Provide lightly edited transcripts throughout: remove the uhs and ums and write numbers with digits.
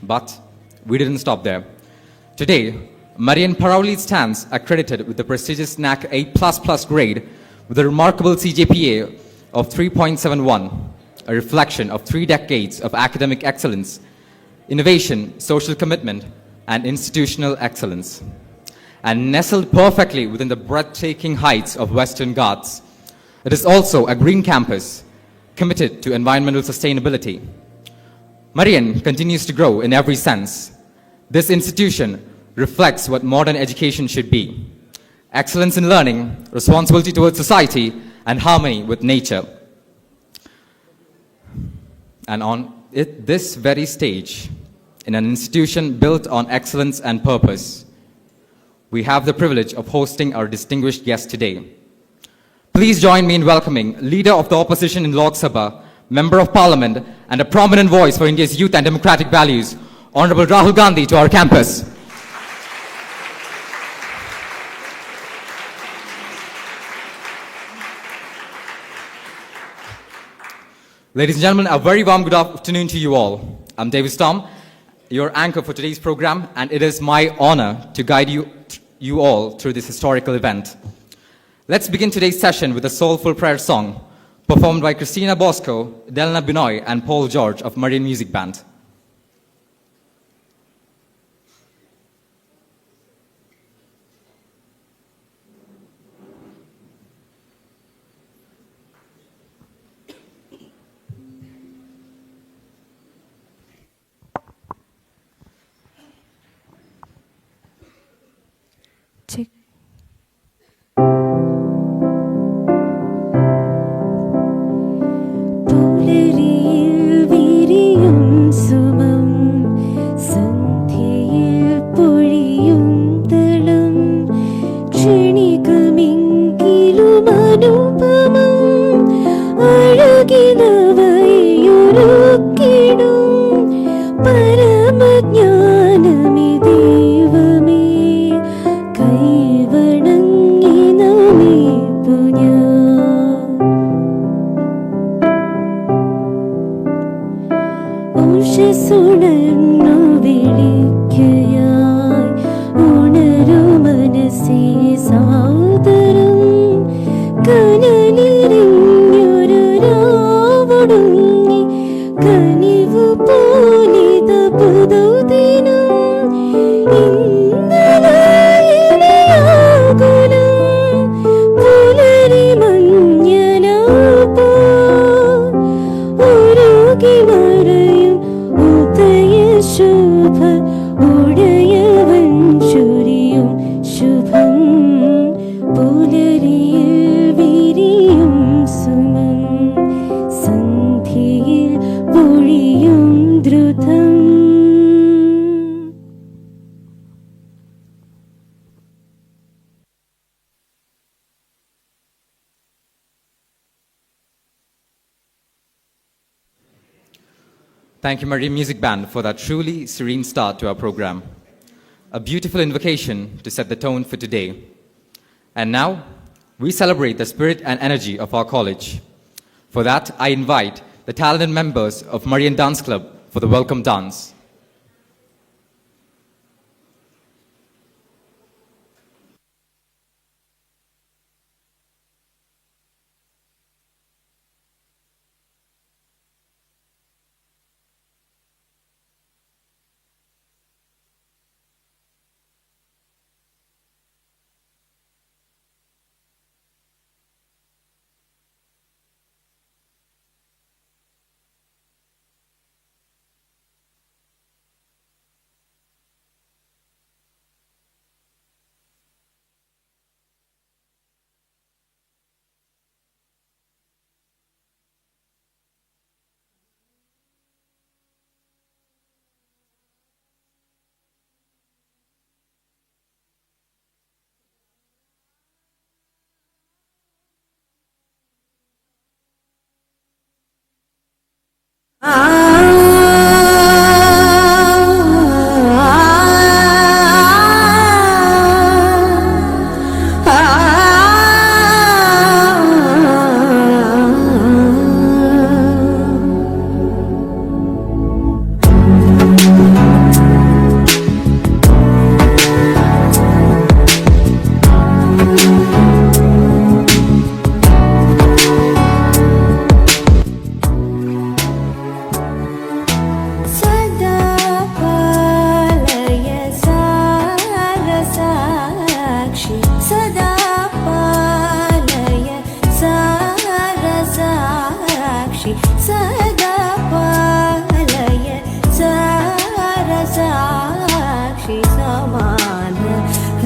But we didn't stop there. Today, Marian proudly stands accredited with the prestigious NAC A++ grade with a remarkable CGPA of 3.71, a reflection of 3 decades of academic excellence, innovation, social commitment, and institutional excellence. And nestled perfectly within the breathtaking heights of Western Ghats, it is also a green campus committed to environmental sustainability. Marian continues to grow in every sense. This institution reflects what modern education should be: excellence in learning, responsibility towards society, and harmony with nature. And on this very stage, in an institution built on excellence and purpose, we have the privilege of hosting our distinguished guest today. Please join me in welcoming Leader of the Opposition in Lok Sabha, Member of Parliament, and a prominent voice for India's youth and democratic values, Honorable Rahul Gandhi, to our campus. Ladies and gentlemen, a very warm good afternoon to you all. I'm David Storm, your anchor for today's program, and it is my honor to guide you all through this historical event. Let's begin today's session with a soulful prayer song performed by Christina Bosco, Delna Binoy, and Paul George of Marian Music Band. Thank you, Marian Music Band, for that truly serene start to our program. A beautiful invocation to set the tone for today. And now, we celebrate the spirit and energy of our college. For that, I invite the talented members of Marian Dance Club for the welcome dance.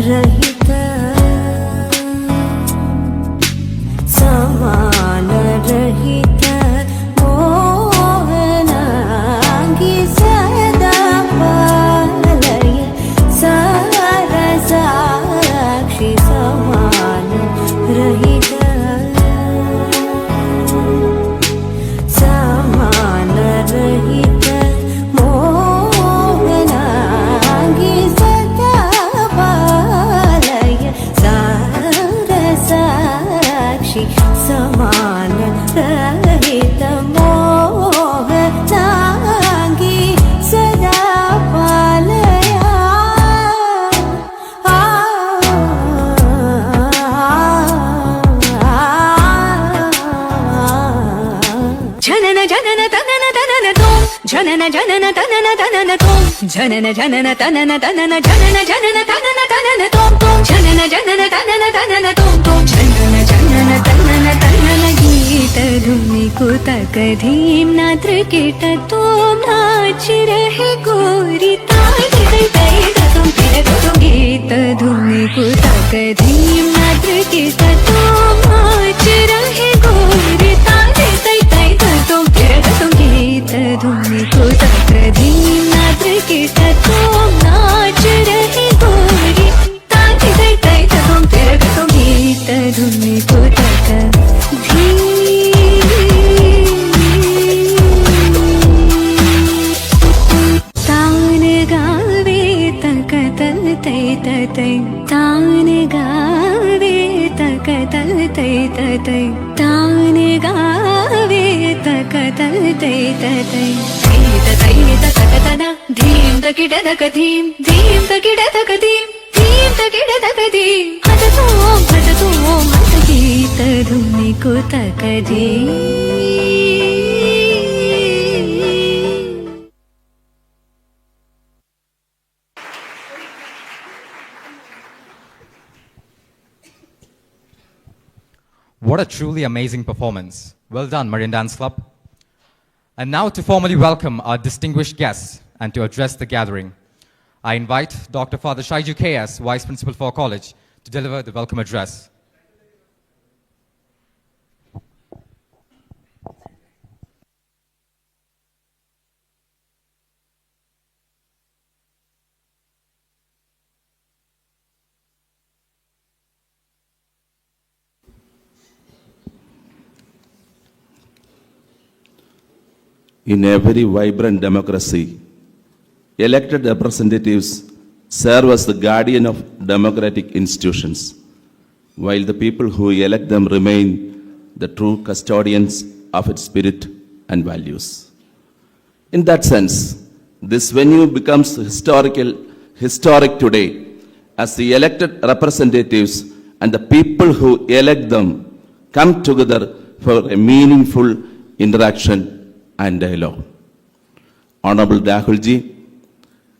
रहित समान रहित मोहनांगी सदा पालय सरसाक्षी समान रहित समान रहित मोहनांगी सदा पालय सरसाक्षी समान रहित मोहनांगी सदा पालया जनन जनन तनन तनन तोम जनन जनन तनन तनन तोम जनन जनन तनन तनन जनन जनन तनन तनन तोम तोम जनन जनन तनन तनन तोम तोम जनन जनन तनन तनन गीत धुनि कुतक धीम नात्र कीट तोम नाच रहे गोरी ताई तै तै तुम फिर तुम गीत धुनि कुतक धीम नात्र कीट तोम नाच रहे गोरी ताई तै तै तुम फिर तुम गीत धुनि कुतक धीम नात्र कीट तोम नाच रहे गोरी ताई तै तै तुम फिर तुम गीत धुनि कुतक धीम तान गावे तक तल तै तै तान गावे तक तल तै तै तान गावे तक तल तै तै तै तक तना धीम तकिड तक धीम धीम तकिड तक धीम धीम तकिड तक धीम हत तू हत गीत धुनि कुतक धीम What a truly amazing performance. Well done, Marian Dance Club. And now to formally welcome our distinguished guests and to address the gathering, I invite Dr. Father Shaiju K.S., Vice Principal for College, to deliver the welcome address. In every vibrant democracy, elected representatives serve as the guardian of democratic institutions, while the people who elect them remain the true custodians of its spirit and values. In that sense, this venue becomes historic today, as the elected representatives and the people who elect them come together for a meaningful interaction and dialogue. Honorable Rahul ji,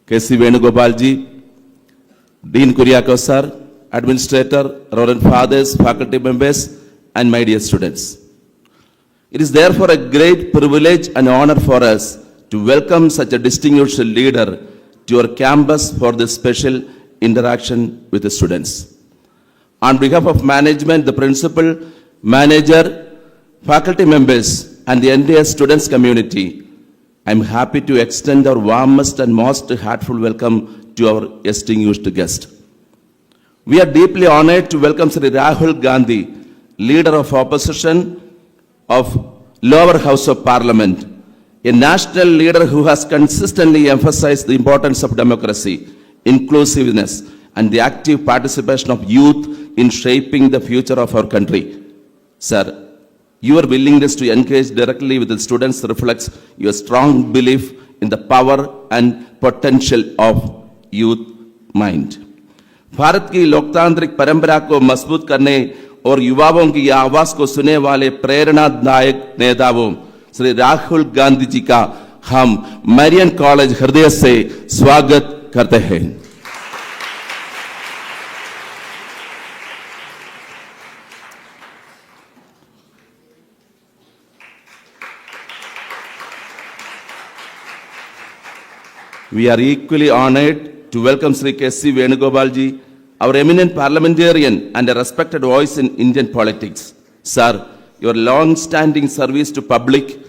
K.C. Venugopal ji, Dean Kuriakos sir, Administrator, Reverend Fathers, faculty members, and my dear students. It is therefore a great privilege and honor for us to welcome such a distinguished leader to our campus for this special interaction with the students. On behalf of management, the principal, manager, faculty members, and the entire students community, I am happy to extend our warmest and most heartful welcome to our distinguished guest. We are deeply honored to welcome Shri Rahul Gandhi, leader of opposition of lower house of parliament, a national leader who has consistently emphasized the importance of democracy, inclusiveness, and the active participation of youth in shaping the future of our country. Sir, your willingness to engage directly with the students reflects your strong belief in the power and potential of youth mind. Bharat की लोकतांत्रिक परंपरा को मजबूत करने और युवाओं की आवाज को सुनने वाले प्रेरणादायक नेताओं श्री राहुल गांधी जी का हम मैरियन कॉलेज हृदय से स्वागत करते हैं। We are equally honored to welcome Sri K.C. Venugopal ji, our eminent parliamentarian and a respected voice in Indian politics. Sir, your long-standing service to public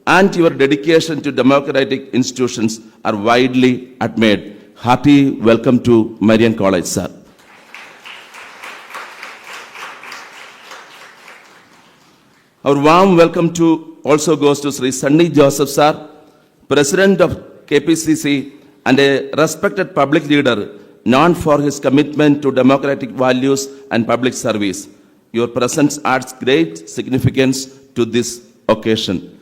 and your dedication to democratic institutions are widely admired. Hearty welcome to Marian College, sir. Our warm welcome to also goes to Sri Sunny Joseph, sir, President of KPCC and a respected public leader known for his commitment to democratic values and public service. Your presence adds great significance to this occasion.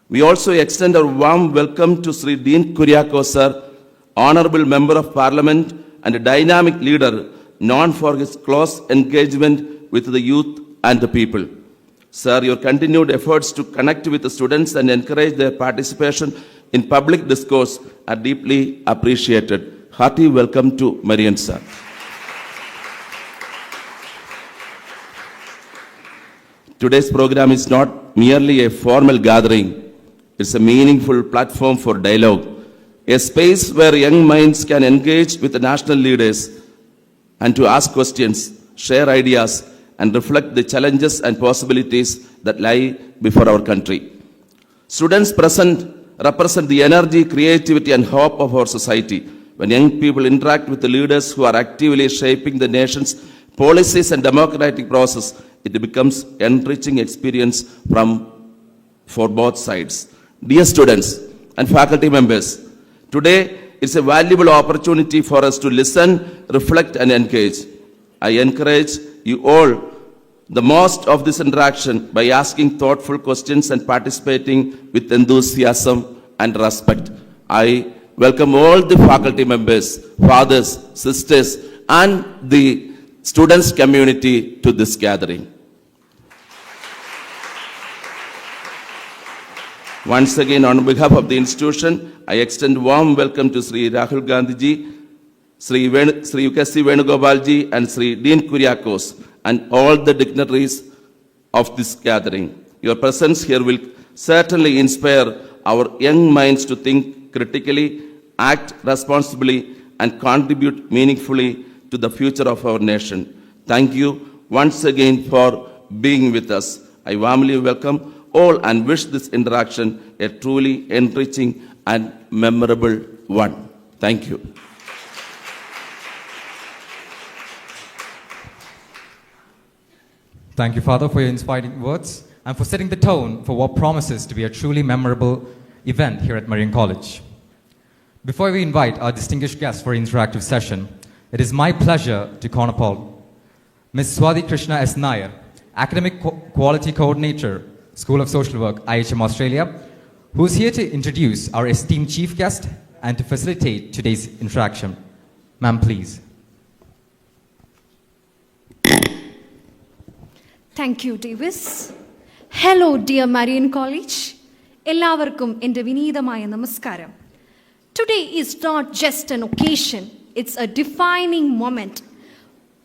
We also extend our warm welcome to Sri Dean Kuriakose, sir, Honorable Member of Parliament and a dynamic leader known for his close engagement with the youth and the people. Sir, your continued efforts to connect with the students and encourage their participation in public discourse are deeply appreciated. Hearty welcome to Marian, sir. Today's program is not merely a formal gathering. It's a meaningful platform for dialogue, a space where young minds can engage with the national leaders and to ask questions, share ideas, and reflect the challenges and possibilities that lie before our country. Students present represent the energy, creativity, and hope of our society. When young people interact with the leaders who are actively shaping the nation's policies and democratic process, it becomes an enriching experience for both sides. Dear students and faculty members, today it's a valuable opportunity for us to listen, reflect, and engage. I encourage you all the most of this interaction by asking thoughtful questions and participating with enthusiasm and respect. I welcome all the faculty members, fathers, sisters, and the students community to this gathering. Once again, on behalf of the institution, I extend warm welcome to Shri Rahul Gandhi ji, Shri Idukki Venugopal ji, and Shri Dean Kuriakose, and all the dignitaries of this gathering. Your presence here will certainly inspire our young minds to think critically, act responsibly, and contribute meaningfully to the future of our nation. Thank you once again for being with us. I warmly welcome all and wish this interaction a truly enriching and memorable one. Thank you. Thank you, Father, for your inspiring words and for setting the tone for what promises to be a truly memorable event here at Marian College. Before we invite our distinguished guests for an interactive session, it is my pleasure to call upon Ms. Swati Krishna S. Nair, Academic Quality Coordinator, School of Social Work, IHM Australia, who is here to introduce our esteemed chief guest and to facilitate today's interaction. Ma'am, please. Thank you, Davis. Hello, dear Marian College. Ellavarkum ende vineedamaya namaskaram. Today is not just an occasion, it's a defining moment.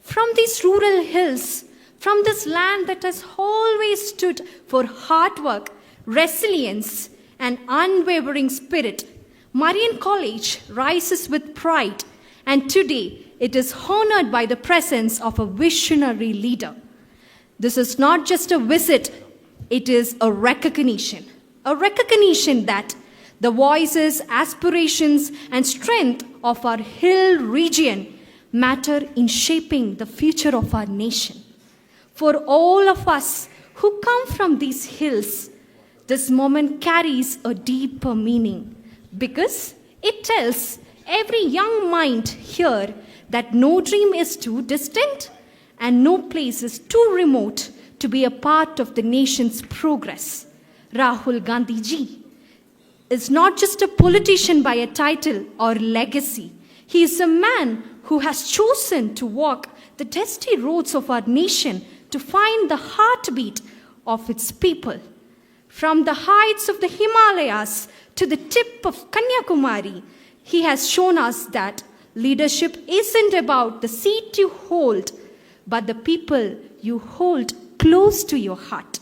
From these rural hills, from this land that has always stood for hard work, resilience, and unwavering spirit, Marian College rises with pride, and today it is honored by the presence of a visionary leader. This is not just a visit, it is a recognition that the voices, aspirations, and strength of our hill region matter in shaping the future of our nation. For all of us who come from these hills, this moment carries a deeper meaning because it tells every young mind here that no dream is too distant and no place is too remote to be a part of the nation's progress. Rahul Gandhi ji is not just a politician by a title or legacy. He is a man who has chosen to walk the dusty roads of our nation to find the heartbeat of its people. From the heights of the Himalayas to the tip of Kanyakumari, he has shown us that leadership isn't about the seat you hold, but the people you hold close to your heart.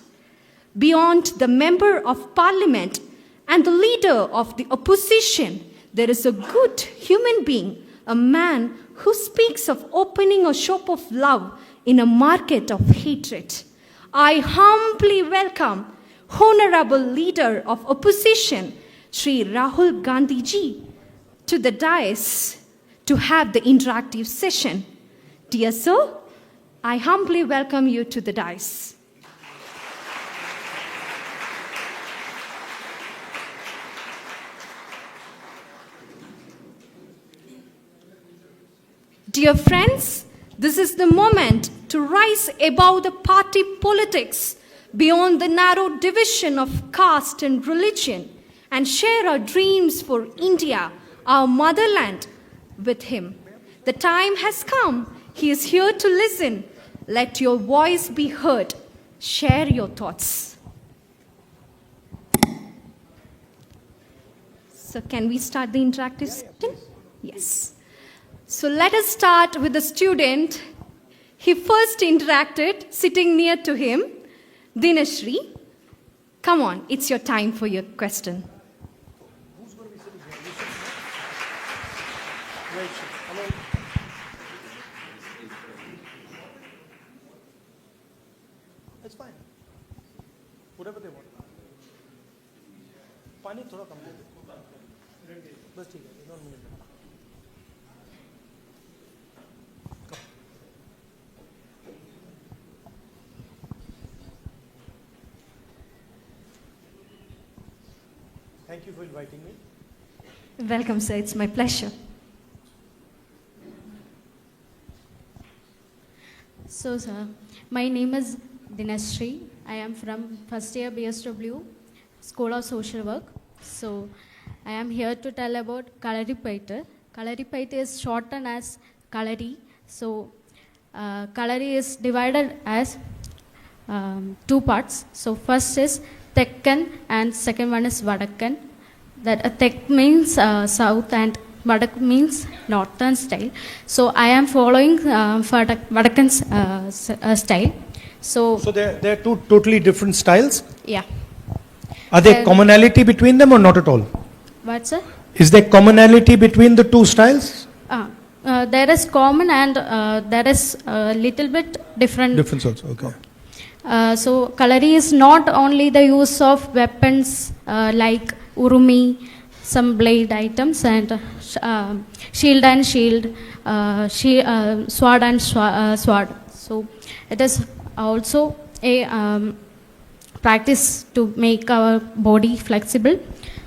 Beyond the member of parliament and the leader of the opposition, there is a good human being, a man who speaks of opening a shop of love in a market of hatred. I humbly welcome Honorable Leader of Opposition, Shri Rahul Gandhi ji, to the dais to have the interactive session. Dear sir, I humbly welcome you to the dais. Dear friends, this is the moment to rise above the party politics, beyond the narrow division of caste and religion, and share our dreams for India, our motherland, with him. The time has come. He is here to listen. Let your voice be heard. Share your thoughts. So can we start the interactive session? Yes. So let us start with the student. He first interacted sitting near to him, Dinashri. Come on, it's your time for your question. Who's going to be sitting here? Rachel. Hello. It's fine. Whatever they want. पानी थोड़ा कम दे दो. बस ठीक है. Don't move. Thank you for inviting me. Welcome, sir. It's my pleasure. So, sir, my name is Dinashri. I am from first year BSW, School of Social Work. So, I am here to tell about Kalaripaita. Kalaripaita is shortened as Kalari. So, Kalari is divided as two parts. So, first is Tekkan and second one is Vadakkan. That Tek means south and Vadak means northern style. So I am following Vadakkan's style. So they're two totally different styles. yeah. Are there commonality between them or not at all? What, sir? Is there commonality between the two styles? There is common and there is a little bit different. Difference also, okay. So Kalari is not only the use of weapons like urumi, some blade items, and shield and shield, sword and sword. So it is also a practice to make our body flexible.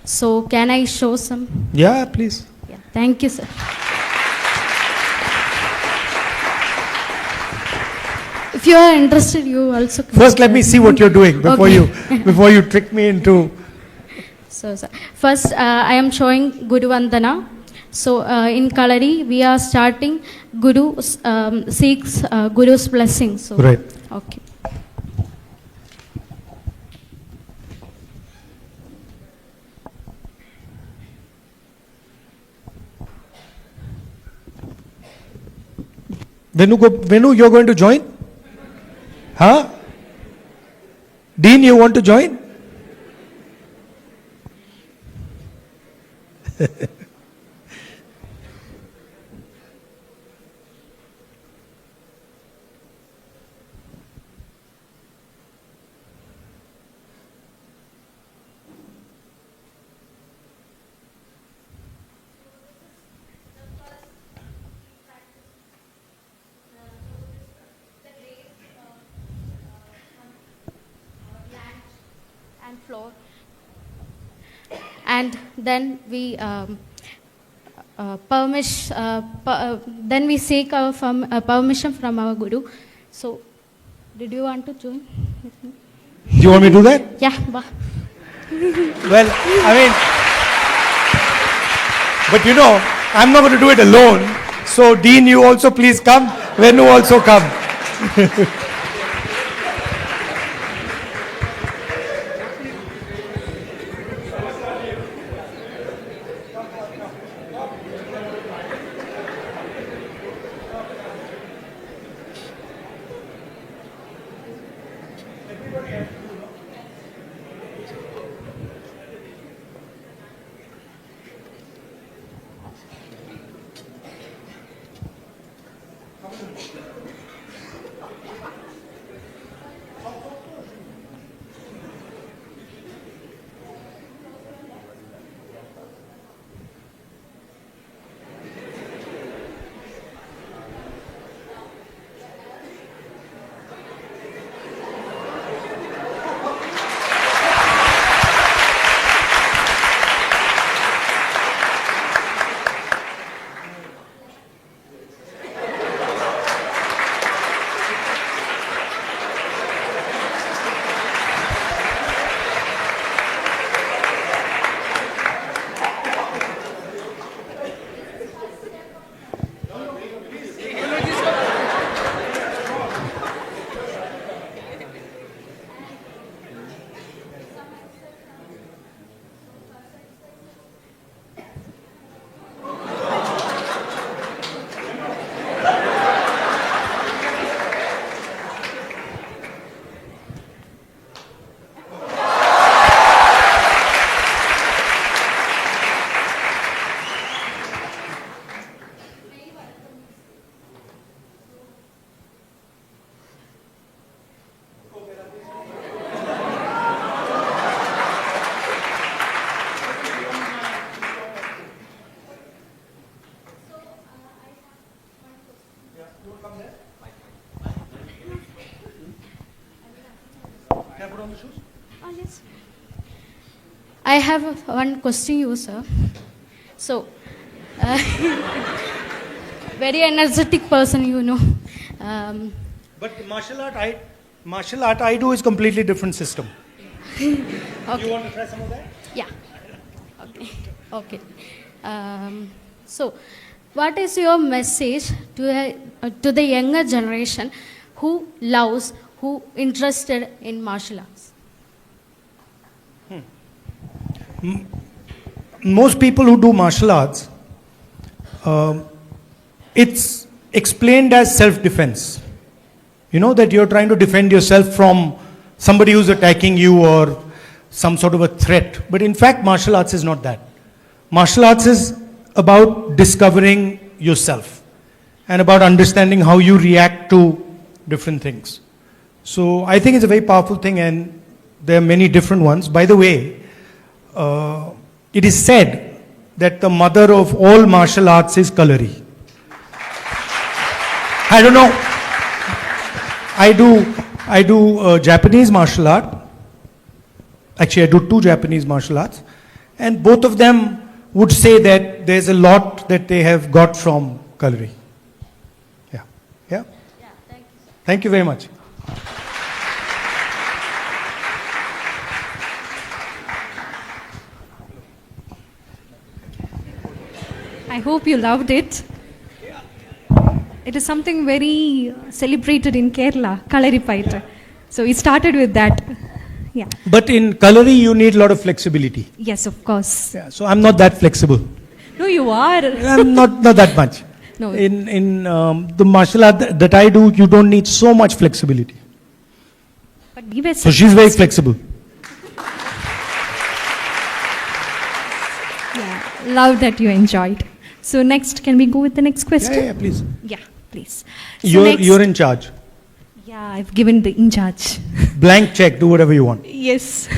So can I show some? Yeah, please. Yeah. Thank you, sir. If you are interested, you also can. First, let me see what you're doing before Okay. before you trick me into. So, sir, first I am showing Guru Vandana. So in Kalari, we are starting Guru seeks Guru's blessing. So Right. okay. Venu, you're going to join? Huh? Dean, you want to join? And floor. And then we then we seek our permission from our Guru. So, did you want to join with me? Do you want me to do that? Yeah. Well, I mean, but you know, I'm not going to do it alone. So, Dean, you also please come. Venu also come. Oh, yes. I have one question you, sir. So, very energetic person, you know. But martial art I do is completely different system. Okay. You want to try some of that? Yeah. Okay. Okay. So, what is your message to the younger generation who loves, who interested in martial arts? Most people who do martial arts, it's explained as self-defense. You know that you're trying to defend yourself from somebody who's attacking you or some sort of a threat. But in fact, martial arts is not that. Martial arts is about discovering yourself and about understanding how you react to different things. So I think it's a very powerful thing, and there are many different ones. By the way, it is said that the mother of all martial arts is Kalari. I don't know. I do Japanese martial art. Actually, I do 2 Japanese martial arts, and both of them would say that there's a lot that they have got from Kalari. Yeah. Yeah. Yeah, thank you. Thank you very much. I hope you loved it. It is something very celebrated in Kerala, Kalaripaita. So we started with that. Yeah. But in Kalari, you need a lot of flexibility. Yes, of course. Yeah, so I'm not that flexible. No, you are. I'm not that much. No. In the martial art that I do, you don't need so much flexibility. But we were So she's very flexible. Yeah, love that you enjoyed. So next, can we go with the next question? Yeah, please. Yeah, please. So You're in charge. Yeah, I've given the in charge. Blank check, do whatever you want. Yes.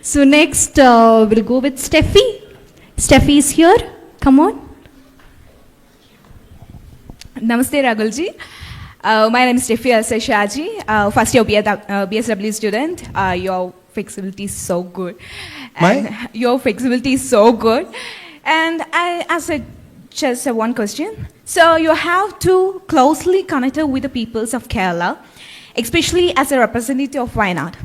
So next, we'll go with Steffi. Steffi is here. Come on. Namaste, Rahulji. My name is Steffi Shaji, first year BSW student. Your flexibility is so good. Your flexibility is so good. And I ask just one question. So you have to closely connect with the peoples of Kerala, especially as a representative of Wayanad.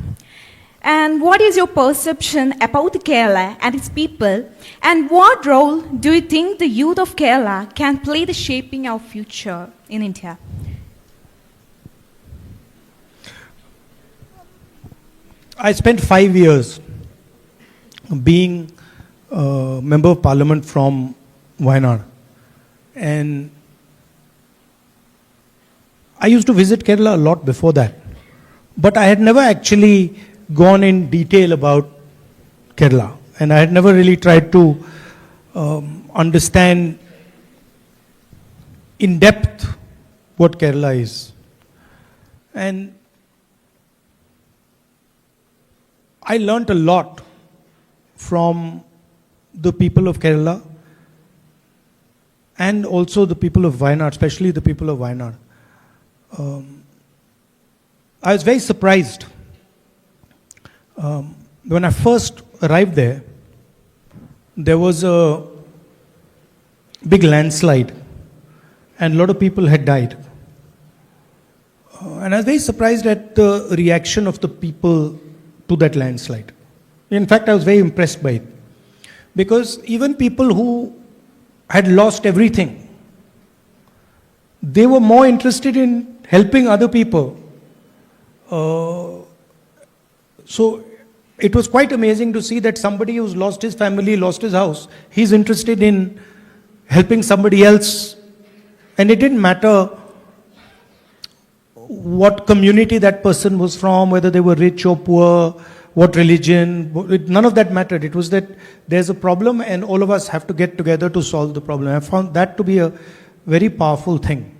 And what is your perception about Kerala and its people? And what role do you think the youth of Kerala can play the shaping of future in India? I spent 5 years being a member of parliament from Wayanad. And I used to visit Kerala a lot before that. But I had never actually gone in detail about Kerala. And I had never really tried to understand in depth what Kerala is. And I learnt a lot from the people of Kerala and also the people of Wayanad, especially the people of Wayanad. I was very surprised when I first arrived there. There was a big landslide and a lot of people had died. And I was very surprised at the reaction of the people to that landslide. In fact, I was very impressed by it. Because even people who had lost everything, they were more interested in helping other people. So it was quite amazing to see that somebody who's lost his family, lost his house, he's interested in helping somebody else. And it didn't matter what community that person was from, whether they were rich or poor, what religion, none of that mattered. It was that there's a problem and all of us have to get together to solve the problem. I found that to be a very powerful thing.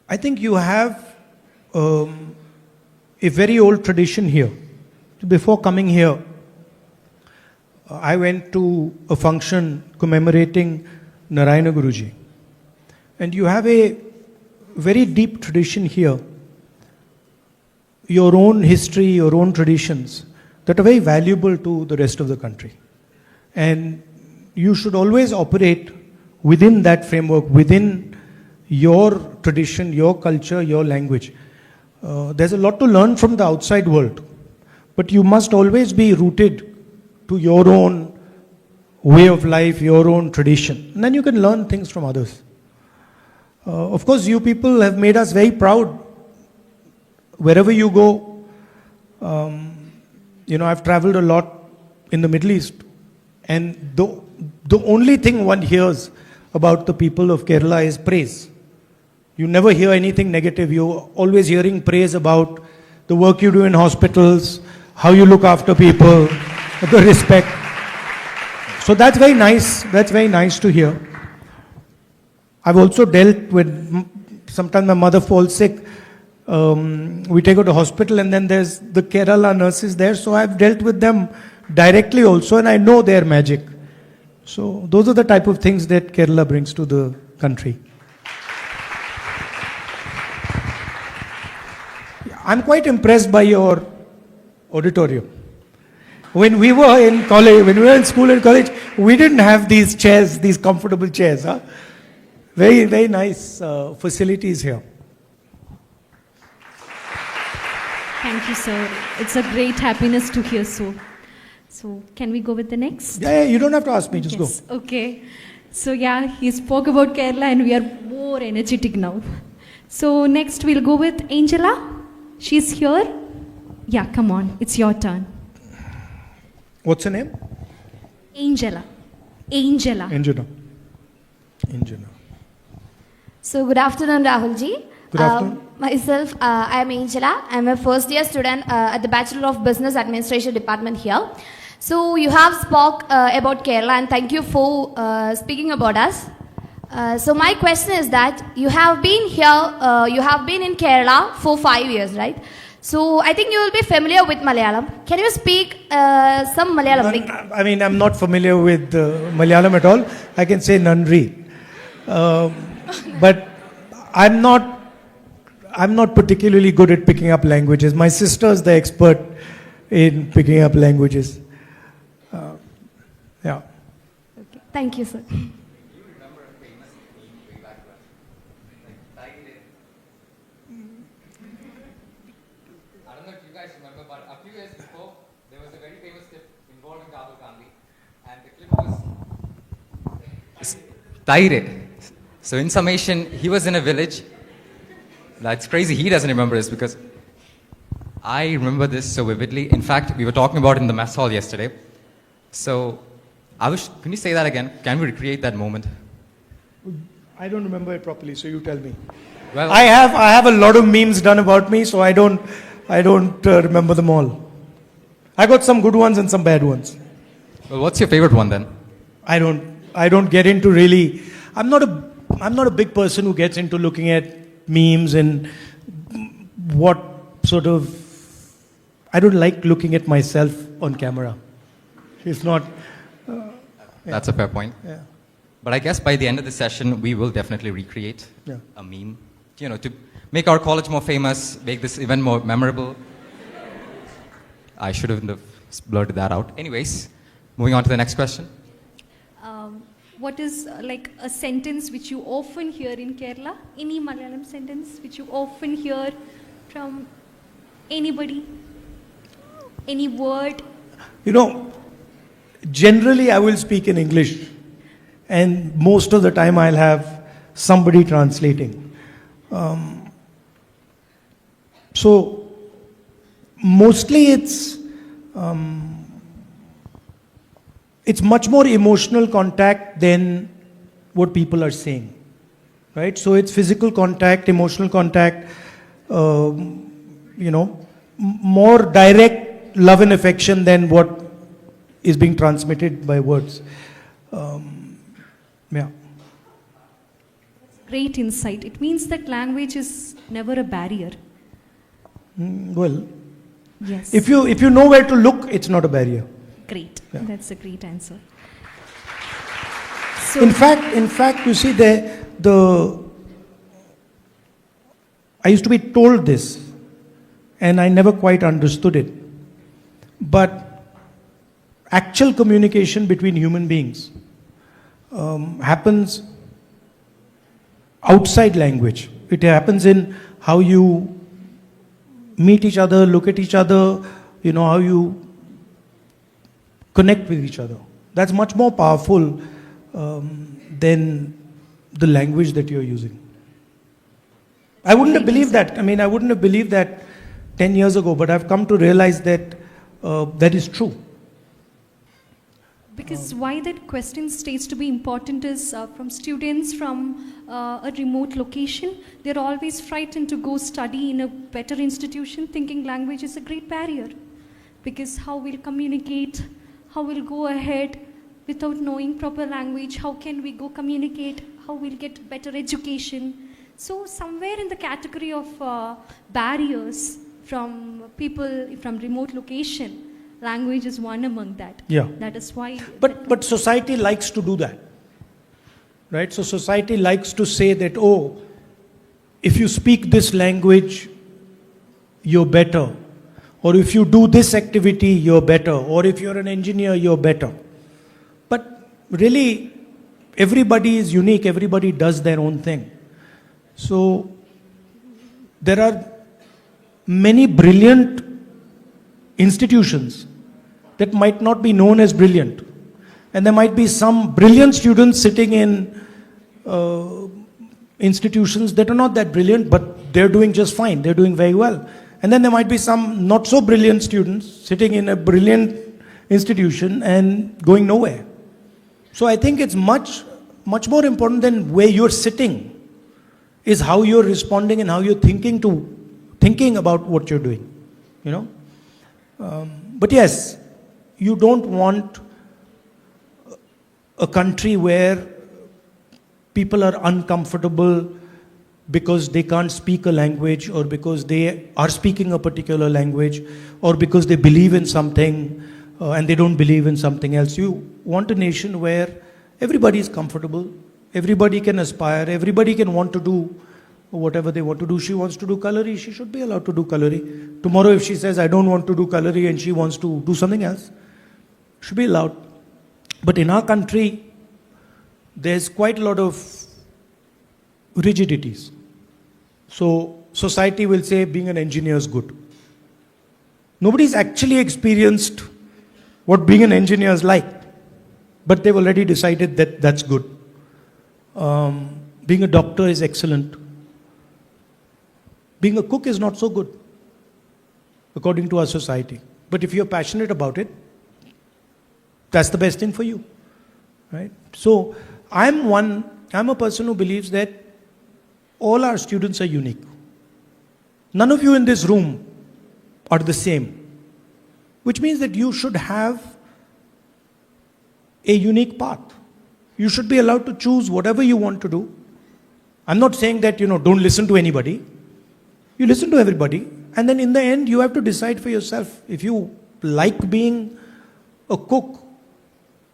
I think you have a very old tradition here. Before coming here, I went to a function commemorating Narayana Guruji. And you have a very deep tradition here. Your own history, your own traditions that are very valuable to the rest of the country. And you should always operate within that framework, within your tradition, your culture, your language. There's a lot to learn from the outside world, but you must always be rooted to your own way of life, your own tradition. And then you can learn things from others. Of course, you people have made us very proud. Wherever you go, I've traveled a lot in the Middle East, and the only thing one hears about the people of Kerala is praise. You never hear anything negative. You're always hearing praise about the work you do in hospitals, how you look after people, the respect. So that's very nice. That's very nice to hear. I've also dealt with, sometimes my mother falls sick. We take her to hospital and then there's the Kerala nurses there. So I've dealt with them directly also and I know their magic. So those are the type of things that Kerala brings to the country. I'm quite impressed by your auditorium. When we were in college, when we were in school and college, we didn't have these chairs, these comfortable chairs. Huh? Very, very nice facilities here. Thank you, sir. It's a great happiness to hear so. So, can we go with the next? Yeah, you don't have to ask me, just Yes, go. okay. So, yeah, he spoke about Kerala and we are more energetic now. So, next we'll go with Angela. She's here. Yeah, come on. It's your turn. What's her name? Angela. Angela. Angela. So good afternoon, Rahulji. Good afternoon. Myself, I am Angela. I am a first year student at the Bachelor of Business Administration department here. So you have spoke about Kerala and thank you for speaking about us. So my question is that you have been here, you have been in Kerala for 5 years, right? So I think you will be familiar with Malayalam. Can you speak some Malayalam? I mean, I'm not familiar with Malayalam at all. I can say Nandri. But I'm not particularly good at picking up languages. My sister is the expert in picking up languages. Yeah. Okay. Thank you, sir. I don't know if you guys remember, but a few years before, there was a very famous clip involving Rahul Gandhi, and the clip was Taire. So in summation, he was in a village. That's crazy, he doesn't remember this because I remember this so vividly. In fact, we were talking about it in the mess hall yesterday. So, can you say that again? Can we recreate that moment? I don't remember it properly, so you tell me. Well, I have a lot of memes done about me, so I don't remember them all. I got some good ones and some bad ones. well, what's your favorite one then? I don't I don't get into really. I'm not a big person who gets into looking at memes and what sort of. I don't like looking at myself on camera. It's not. That's a fair point. Yeah. But I guess by the end of the session, we will definitely recreate Yeah. a meme, to make our college more famous, make this event more memorable. I should have blurted that out. Anyways, moving on to the next question. What is like a sentence which you often hear in Kerala? Any Malayalam sentence which you often hear from anybody? Any word? Generally I will speak in English, and most of the time I'll have somebody translating. So mostly it's much more emotional contact than what people are saying, right? So it's physical contact, emotional contact, more direct love and affection than what is being transmitted by words. Yeah. Great insight. It means that language is never a barrier. Well, Yes. if you know where to look, it's not a barrier. Great. Yeah. That's a great answer. So, In fact, you see, I used to be told this, and I never quite understood it. But actual communication between human beings happens outside language. It happens in how you meet each other, look at each other, how you connect with each other. That's much more powerful than the language that you're using. I wouldn't have believed that. I wouldn't have believed that 10 years ago, but I've come to realize that that is true. because why that question states to be important is from students from a remote location, they're always frightened to go study in a better institution, thinking language is a great barrier. Because how we'll communicate, how we'll go ahead without knowing proper language, how can we go communicate, how we'll get better education. So somewhere in the category of barriers from people from remote location, language is one among that. Yeah. That is why. But society likes to do that, right? So society likes to say that, oh, if you speak this language, you're better. Or if you do this activity, you're better. Or if you're an engineer, you're better. But really, everybody is unique. Everybody does their own thing. So there are many brilliant institutions that might not be known as brilliant. And there might be some brilliant students sitting in institutions that are not that brilliant, but they're doing just fine. They're doing very well. And then there might be some not so brilliant students sitting in a brilliant institution and going nowhere. So I think it's much more important than where you're sitting is how you're responding and how you're thinking about what you're doing, you know. But yes, you don't want a country where people are uncomfortable because they can't speak a language, or because they are speaking a particular language, or because they believe in something and they don't believe in something else. You want a nation where everybody is comfortable, everybody can aspire, everybody can want to do whatever they want to do. She wants to do culinary, she should be allowed to do culinary. Tomorrow if she says, I don't want to do culinary and she wants to do something else, should be allowed. But in our country, there's quite a lot of rigidities. So society will say being an engineer is good. Nobody's actually experienced what being an engineer is like, but they've already decided that that's good. Being a doctor is excellent. Being a cook is not so good, according to our society. But if you're passionate about it, that's the best thing for you, right? So I'm a person who believes that all our students are unique. None of you in this room are the same, which means that you should have a unique path. You should be allowed to choose whatever you want to do. I'm not saying that, don't listen to anybody. You listen to everybody. And then in the end, you have to decide for yourself. If you like being a cook,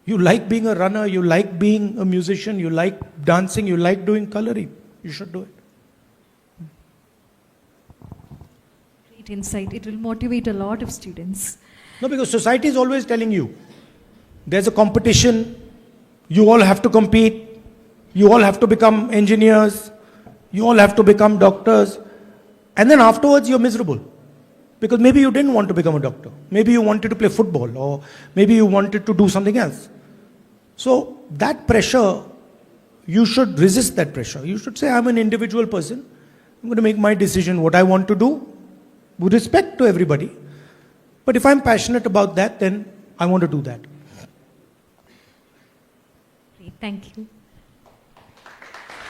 you like being a runner, you like being a musician, you like dancing, you like doing coloring, you should do it. Great insight. It will motivate a lot of students. No, because society is always telling you, there's a competition, you all have to compete, you all have to become engineers, you all have to become doctors, and then afterwards you're miserable. Because maybe you didn't want to become a doctor, maybe you wanted to play football, or maybe you wanted to do something else. So that pressure, you should resist that pressure. You should say, I'm an individual person, I'm going to make my decision what I want to do, with respect to everybody. But if I'm passionate about that, then I want to do that. Great, thank you.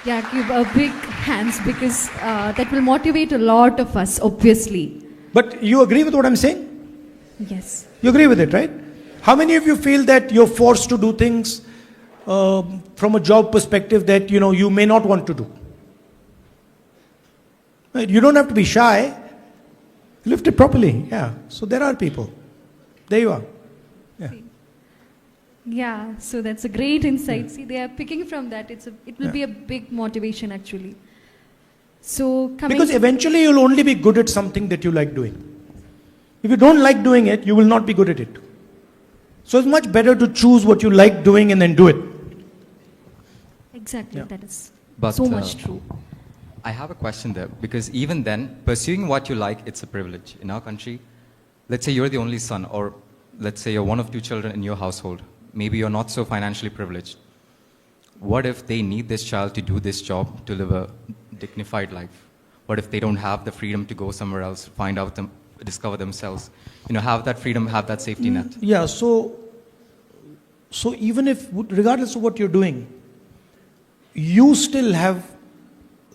Yeah, give a big hands because that will motivate a lot of us, obviously. But you agree with what I'm saying? Yes. You agree with it, right? How many of you feel that you're forced to do things from a job perspective that you may not want to do? Right? You don't have to be shy. Lift it properly. Yeah. So there are people. There you are. Yeah. Yeah, so that's a great insight. See, they are picking from that. It will be a big motivation actually. So coming Because eventually you'll only be good at something that you like doing. If you don't like doing it, you will not be good at it. So it's much better to choose what you like doing and then do it. Exactly, Yeah. that is But, so much true. I have a question there, because even then, pursuing what you like, it's a privilege. In our country, let's say you're the only son, or let's say you're one of two children in your household. Maybe you're not so financially privileged. What if they need this child to do this job to live a dignified life? What if they don't have the freedom to go somewhere else, find out them, discover themselves? Have that freedom, have that safety net. Yeah, so even if, regardless of what you're doing, you still have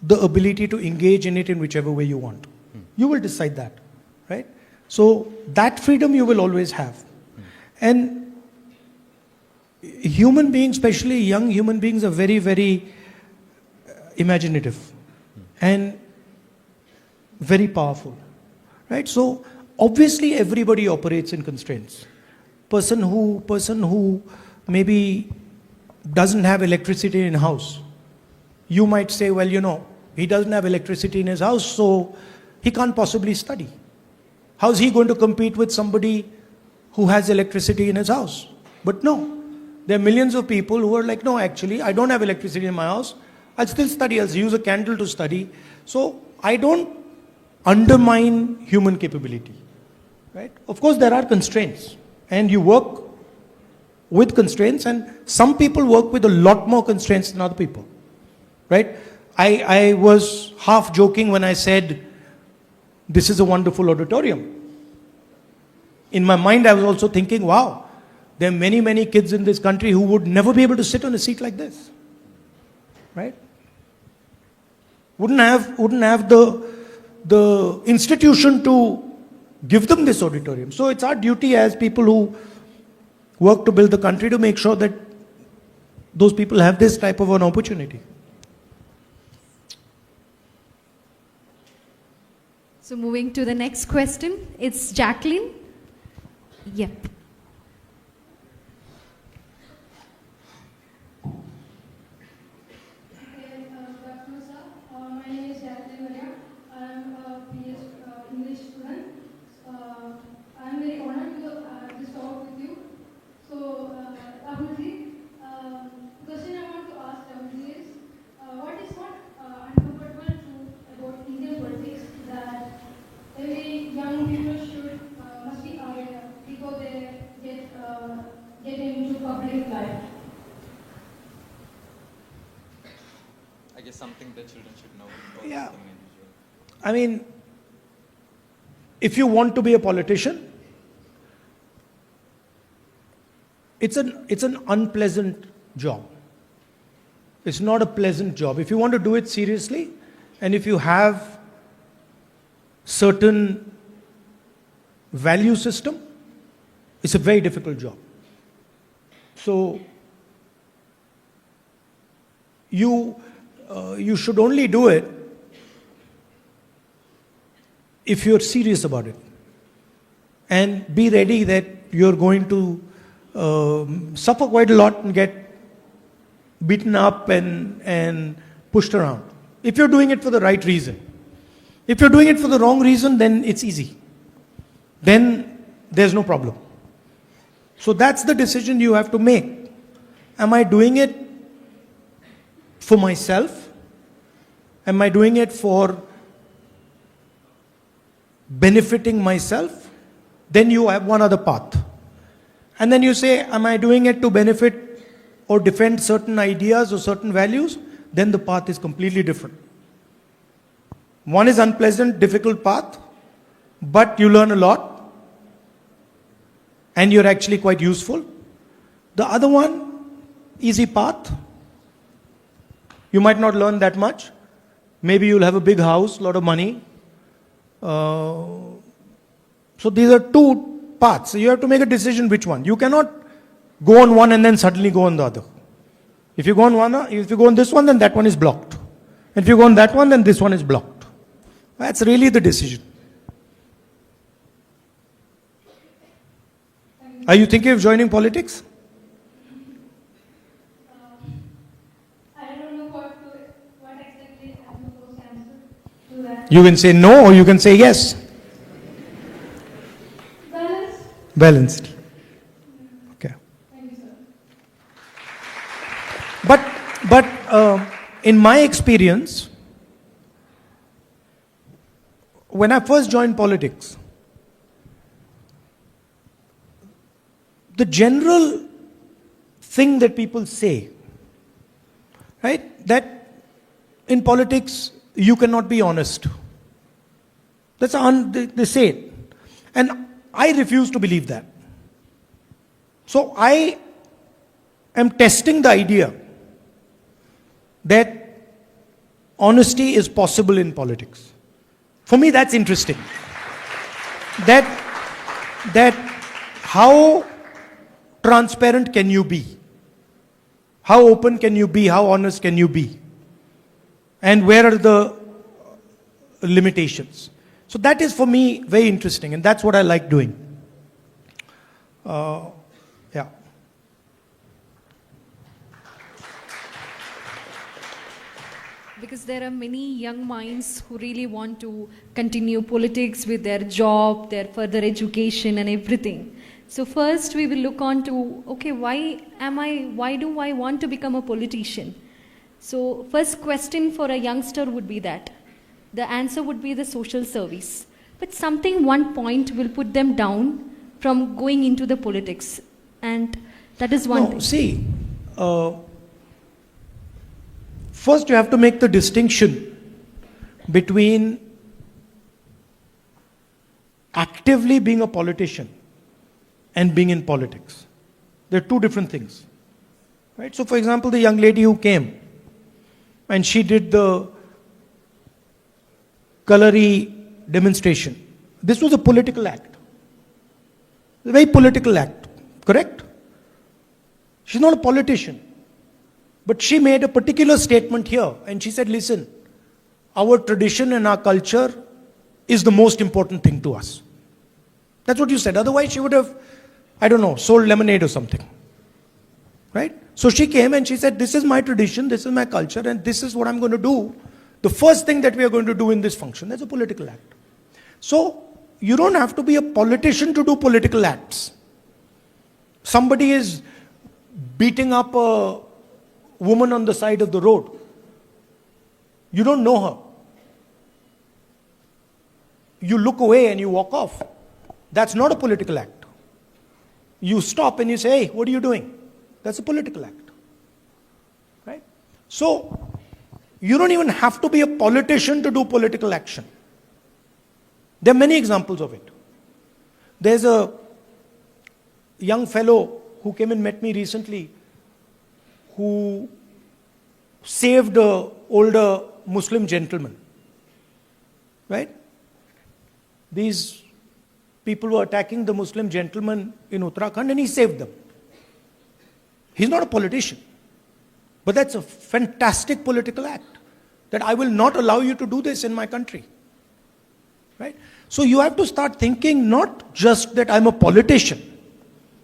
the ability to engage in it in whichever way you want. You will decide that, right? So that freedom you will always have. And human beings, especially young human beings, are very, very imaginative and very powerful, right? So obviously everybody operates in constraints. Person who maybe doesn't have electricity in house, you might say, well, he doesn't have electricity in his house, so he can't possibly study. How's he going to compete with somebody who has electricity in his house? But no, there are millions of people who are like, no, actually, I don't have electricity in my house. I'll still study. I'll use a candle to study. So I don't undermine human capability, right? Of course, there are constraints, and you work with constraints, and some people work with a lot more constraints than other people, right? I was half joking when I said, this is a wonderful auditorium. In my mind, I was also thinking, wow, there are many, many kids in this country who would never be able to sit on a seat like this, right? Wouldn't have the institution to give them this auditorium. So it's our duty as people who work to build the country to make sure that those people have this type of an opportunity. So moving to the next question, it's Jacqueline. Yep. My name is Jacqueline Maria. I am a PS English student. I am very honored to talk with you. So, Rahulji, the question I want to ask Rahulji is, what is not uncomfortable about Indian politics that every young people must be aware before they get into public life? I guess something that children should know. Yeah. I mean, if you want to be a politician, it's an unpleasant job. It's not a pleasant job. If you want to do it seriously, and if you have certain value system, it's a very difficult job. So you should only do it if you're serious about it. And be ready that you're going to suffer quite a lot and get beaten up and pushed around. If you're doing it for the right reason. If you're doing it for the wrong reason, then it's easy. Then there's no problem. So that's the decision you have to make. Am I doing it for myself? Am I doing it for benefiting myself? Then you have one other path. And then you say, am I doing it to benefit or defend certain ideas or certain values? Then the path is completely different. One is unpleasant, difficult path, but you learn a lot and you're actually quite useful. The other one, easy path. You might not learn that much. Maybe you'll have a big house, a lot of money. So these are two paths. So you have to make a decision which one. You cannot go on one and then suddenly go on the other. If you go on this one, then that one is blocked. If you go on that one, then this one is blocked. That's really the decision. Are you thinking of joining politics? I don't know what exactly I'm supposed to answer to that. You can say no or you can say yes. Balance? Balanced. Okay. Thank you, sir. But in my experience, when I first joined politics, the general thing that people say, right, that in politics you cannot be honest. That's they say it. And I refuse to believe that. So I am testing the idea that honesty is possible in politics. For me, that's interesting. That how transparent can you be? How open can you be? How honest can you be? And where are the limitations? So that is for me very interesting, and that's what I like doing. Yeah. Because there are many young minds who really want to continue politics with their job, their further education and everything. So first we will look on to, okay, why do I want to become a politician? So first question for a youngster would be that. The answer would be the social service. But one point will put them down from going into the politics. And that is one thing. See, first you have to make the distinction between actively being a politician and being in politics. They're two different things. Right? So for example, the young lady who came and she did the Kalari demonstration. This was a political act. A very political act. Correct? She's not a politician. But she made a particular statement here and she said, listen, our tradition and our culture is the most important thing to us. That's what you said. Otherwise she would have, sold lemonade or something. Right? So she came and she said, this is my tradition, this is my culture, and this is what I'm going to do. The first thing that we are going to do in this function, that's a political act. So you don't have to be a politician to do political acts. Somebody is beating up a woman on the side of the road. You don't know her. You look away and you walk off. That's not a political act. You stop and you say, hey, what are you doing? That's a political act. Right? So, you don't even have to be a politician to do political action. There are many examples of it. There's a young fellow who came and met me recently who saved an older Muslim gentleman. Right? These people were attacking the Muslim gentleman in Uttarakhand and he saved them. He's not a politician. But that's a fantastic political act, that I will not allow you to do this in my country. Right? So you have to start thinking not just that I'm a politician.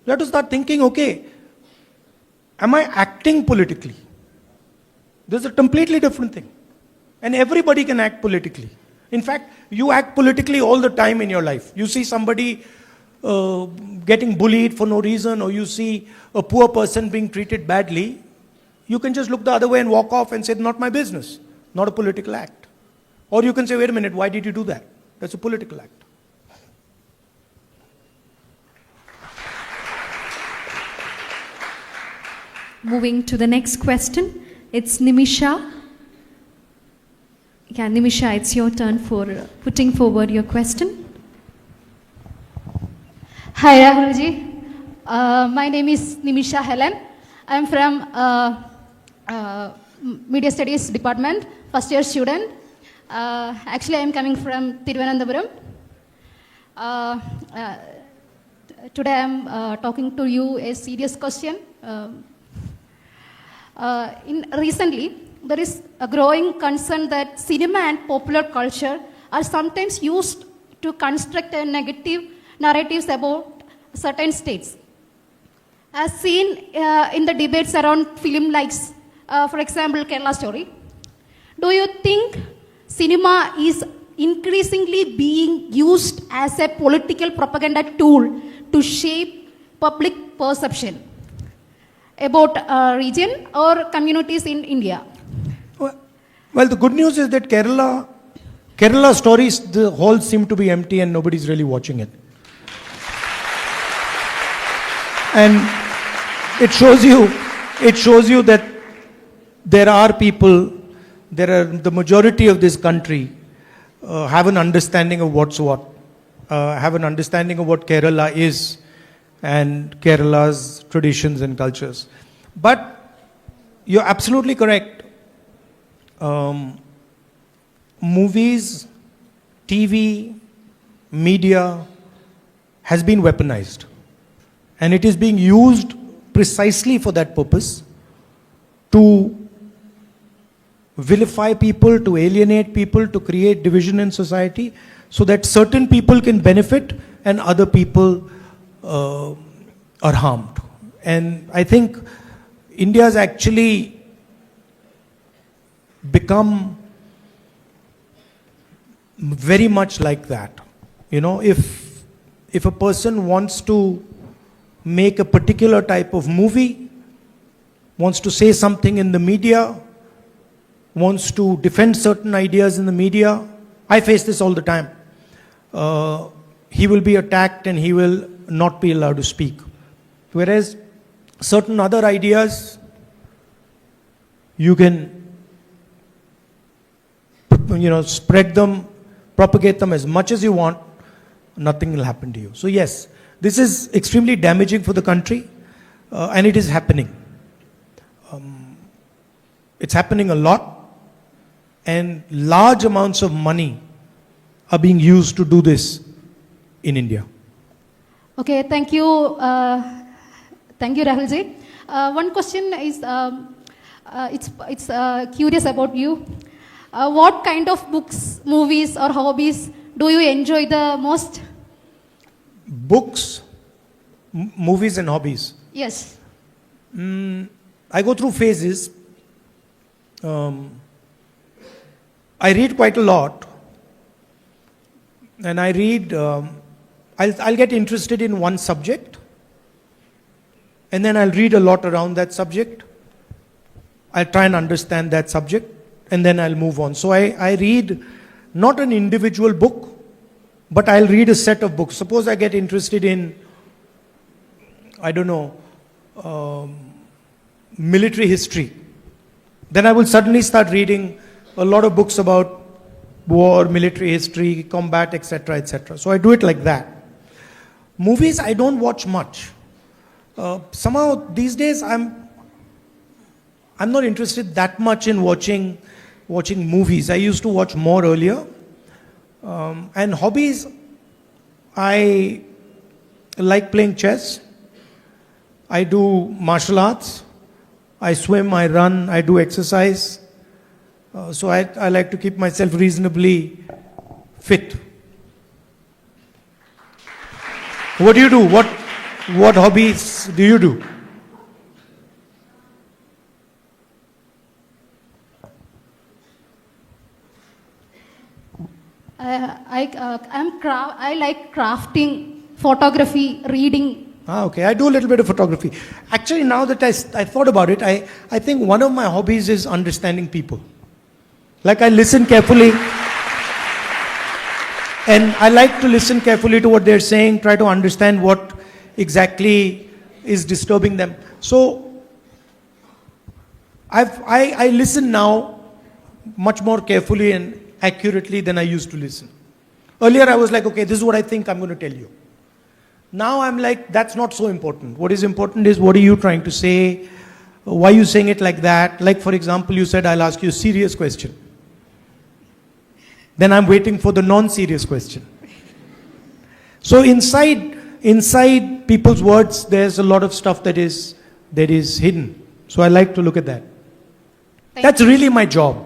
You have to start thinking, okay, am I acting politically? This is a completely different thing. And everybody can act politically. In fact, you act politically all the time in your life. You see somebody getting bullied for no reason, or you see a poor person being treated badly, you can just look the other way and walk off and say, not my business, not a political act. Or you can say, wait a minute, why did you do that? That's a political act. Moving to the next question, it's Nimisha. Yeah, Nimisha, it's your turn for putting forward your question. Hi Rahulji, my name is Nimisha Helen. I am from Media Studies Department, first year student. Actually, I am coming from Thiruvananthapuram. Today I am talking to you a serious question. Recently, there is a growing concern that cinema and popular culture are sometimes used to construct a negative narratives about certain states. As seen in the debates around film likes, for example, Kerala Story, do you think cinema is increasingly being used as a political propaganda tool to shape public perception about a region or communities in India? Well, the good news is that Kerala Stories, the halls seem to be empty and nobody's really watching it. And it shows you that there are people, the majority of this country have an understanding of what's what, have an understanding of what Kerala is and Kerala's traditions and cultures. But you're absolutely correct. Movies, TV, media has been weaponized. And it is being used precisely for that purpose, to vilify people, to alienate people, to create division in society, so that certain people can benefit and other people are harmed. And I think India has actually become very much like that. You know, if a person wants to make a particular type of movie, wants to say something in the media, wants to defend certain ideas in the media, I face this all the time. He will be attacked and he will not be allowed to speak. Whereas certain other ideas, you can, spread them, propagate them as much as you want, nothing will happen to you. So yes, this is extremely damaging for the country, and it is happening. It's happening a lot, and large amounts of money are being used to do this in India. Okay, thank you. Thank you, Rahulji. One question is, it's curious about you. What kind of books, movies, or hobbies do you enjoy the most? Books, movies and hobbies. Yes. I go through phases. I read quite a lot. And I read, I'll get interested in one subject. And then I'll read a lot around that subject. I'll try and understand that subject. And then I'll move on. So I read not an individual book, but I'll read a set of books. Suppose I get interested in, I don't know, military history. Then I will suddenly start reading a lot of books about war, military history, combat, etc., etc. So I do it like that. Movies, I don't watch much. Somehow these days I'm not interested that much in watching movies. I used to watch more earlier. And hobbies, I like playing chess. I do martial arts. I swim, I run, I do exercise. So I like to keep myself reasonably fit. What do you do? What hobbies do you do? I like crafting, photography, reading. Okay. I do a little bit of photography. Actually, now that I thought about it, I think one of my hobbies is understanding people. Like I listen carefully. And I like to listen carefully to what they're saying, try to understand what exactly is disturbing them. So I listen now much more carefully and accurately than I used to listen. Earlier I was like, okay, this is what I think I'm going to tell you. Now I'm like, that's not so important. What is important is what are you trying to say? Why are you saying it like that? Like for example, you said I'll ask you a serious question. Then I'm waiting for the non-serious question. So inside people's words, there's a lot of stuff that is hidden. So I like to look at that. That's really my job.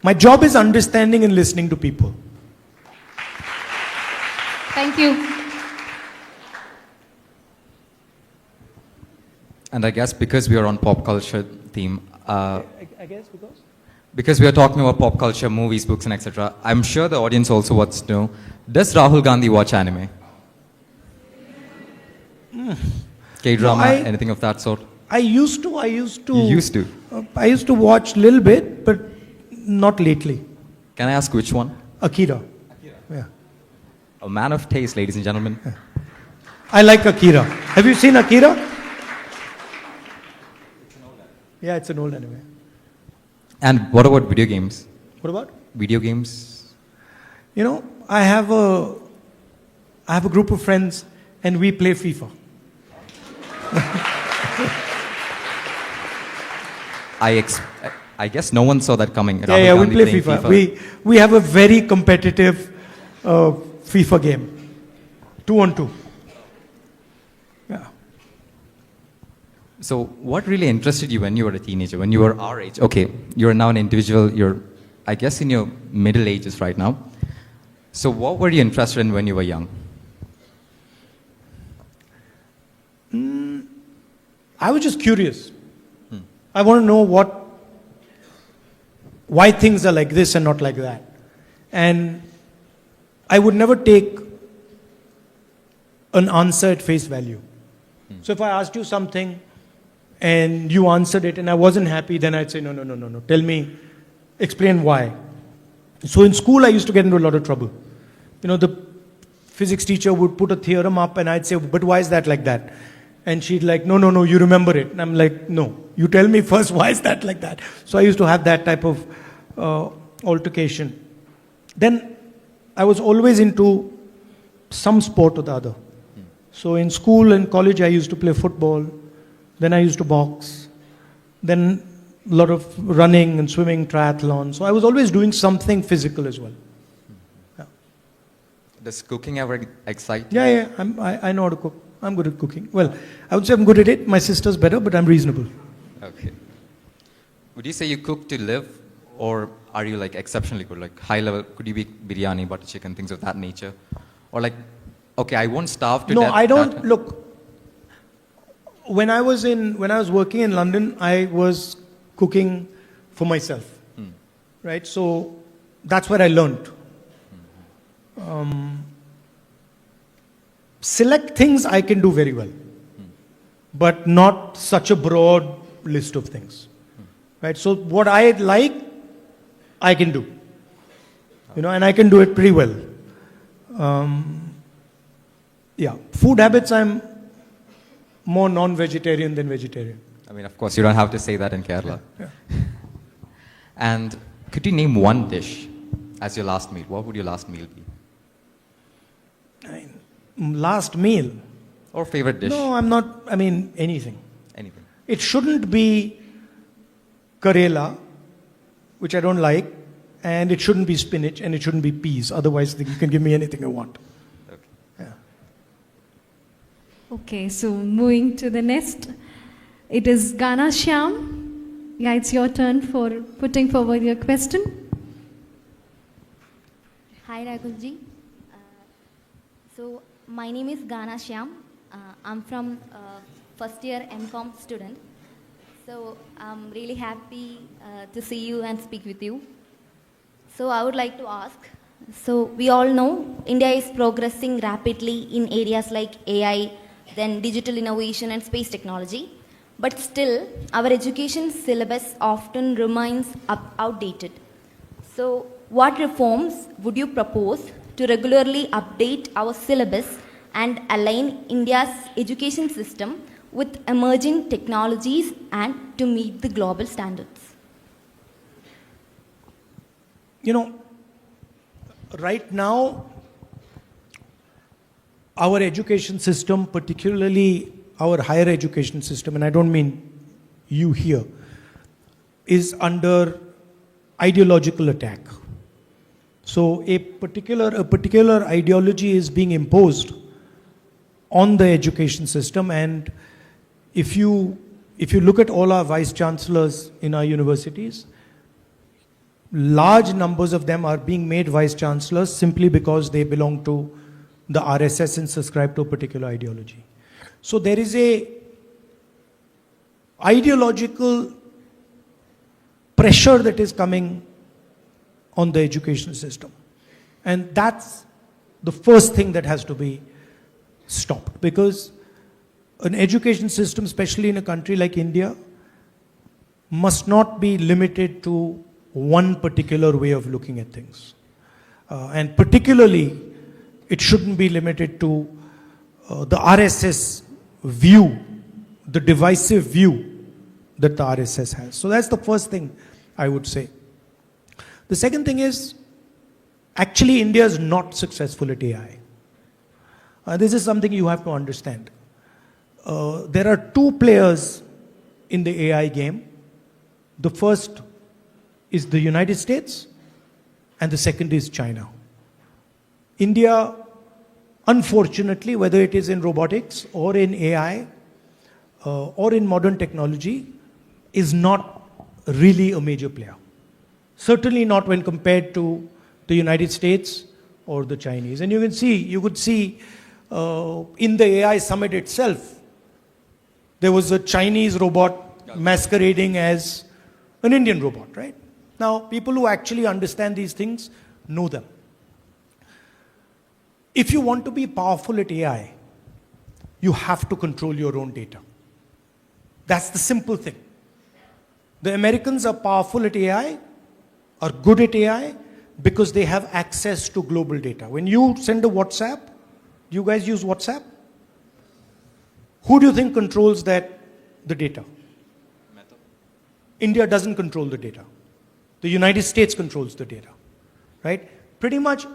My job is understanding and listening to people. Thank you. And I guess because we are on pop culture theme, I guess because we are talking about pop culture, movies, books, and etc., I'm sure the audience also wants to know, does Rahul Gandhi watch anime? K-drama, anything of that sort? I used to. You used to? I used to watch a little bit, but not lately. Can I ask which one? Akira. Yeah. A man of taste, ladies and gentlemen. I like Akira. Have you seen Akira? Yeah, it's an old anime. And what about video games? What about? Video games? You know, I have a group of friends and we play FIFA. I guess no one saw that coming. Yeah, we play FIFA. We have a very competitive FIFA game. 2-on-2. Yeah. So what really interested you when you were a teenager, when you were our age? Okay, you're now an individual, you're, I guess, in your middle ages right now. So what were you interested in when you were young? I was just curious. I want to know why things are like this and not like that. And I would never take an answer at face value. So if I asked you something and you answered it and I wasn't happy, then I'd say, no. Tell me, explain why. So in school, I used to get into a lot of trouble. You know, the physics teacher would put a theorem up and I'd say, but why is that like that? And she'd like, no, you remember it. And I'm like, no, you tell me first, why is that like that? So I used to have that type of altercation. Then I was always into some sport or the other. So in school and college, I used to play football. Then I used to box. Then a lot of running and swimming, triathlon. So I was always doing something physical as well. Yeah. Does cooking ever excite you? Yeah, I know how to cook. I'm good at cooking. Well, I would say I'm good at it. My sister's better, but I'm reasonable. Okay. Would you say you cook to live, or are you like exceptionally good, like high level? Could you be biryani, butter chicken, things of that nature? Or like, okay, I won't starve to death. No, I don't. Look, when I was working in London, I was cooking for myself, right? So that's where I learned. Select things I can do very well, but not such a broad list of things, right? So what I like, I can do, and I can do it pretty well. Yeah, food habits, I'm more non-vegetarian than vegetarian. I mean, of course, you don't have to say that in Kerala. Yeah. And could you name one dish as your last meal? What would your last meal be? Last meal? Or favorite dish? No, I'm not, anything. Anything. It shouldn't be Karela, which I don't like, and it shouldn't be spinach, and it shouldn't be peas. Otherwise, you can give me anything I want. Okay, so moving to the next. it is Gana Shyam. Yeah, it's your turn for putting forward your question. Hi Rahulji. So my name is Gana Shyam. I'm from first year MCom student. So I'm really happy to see you and speak with you. So I would like to ask, so we all know India is progressing rapidly in areas like AI, then digital innovation and space technology. But still, our education syllabus often remains outdated. So what reforms would you propose to regularly update our syllabus and align India's education system with emerging technologies and to meet the global standards? You know, right now, our education system, particularly our higher education system, and I don't mean you here, is under ideological attack. So a particular ideology is being imposed on the education system, and if you look at all our vice chancellors in our universities, large numbers of them are being made vice chancellors simply because they belong to the RSS and subscribe to a particular ideology. So there is a ideological pressure that is coming on the education system. And that's the first thing that has to be stopped, because an education system, especially in a country like India, must not be limited to one particular way of looking at things. And particularly, it shouldn't be limited to the RSS view, the divisive view that the RSS has. So that's the first thing I would say. The second thing is, actually India is not successful at AI. This is something you have to understand. There are two players in the AI game. The first is the United States, and the second is China. India, unfortunately, whether it is in robotics or in AI or in modern technology, is not really a major player. Certainly not when compared to the United States or the Chinese. And you could see in the AI summit itself, there was a Chinese robot masquerading as an Indian robot, right? Now, people who actually understand these things know them. If you want to be powerful at AI, you have to control your own data. That's the simple thing. The Americans are powerful at AI, are good at AI, because they have access to global data. When you send a WhatsApp, do you guys use WhatsApp? Who do you think controls the data? Meta. India doesn't control the data. The United States controls the data, right? Pretty much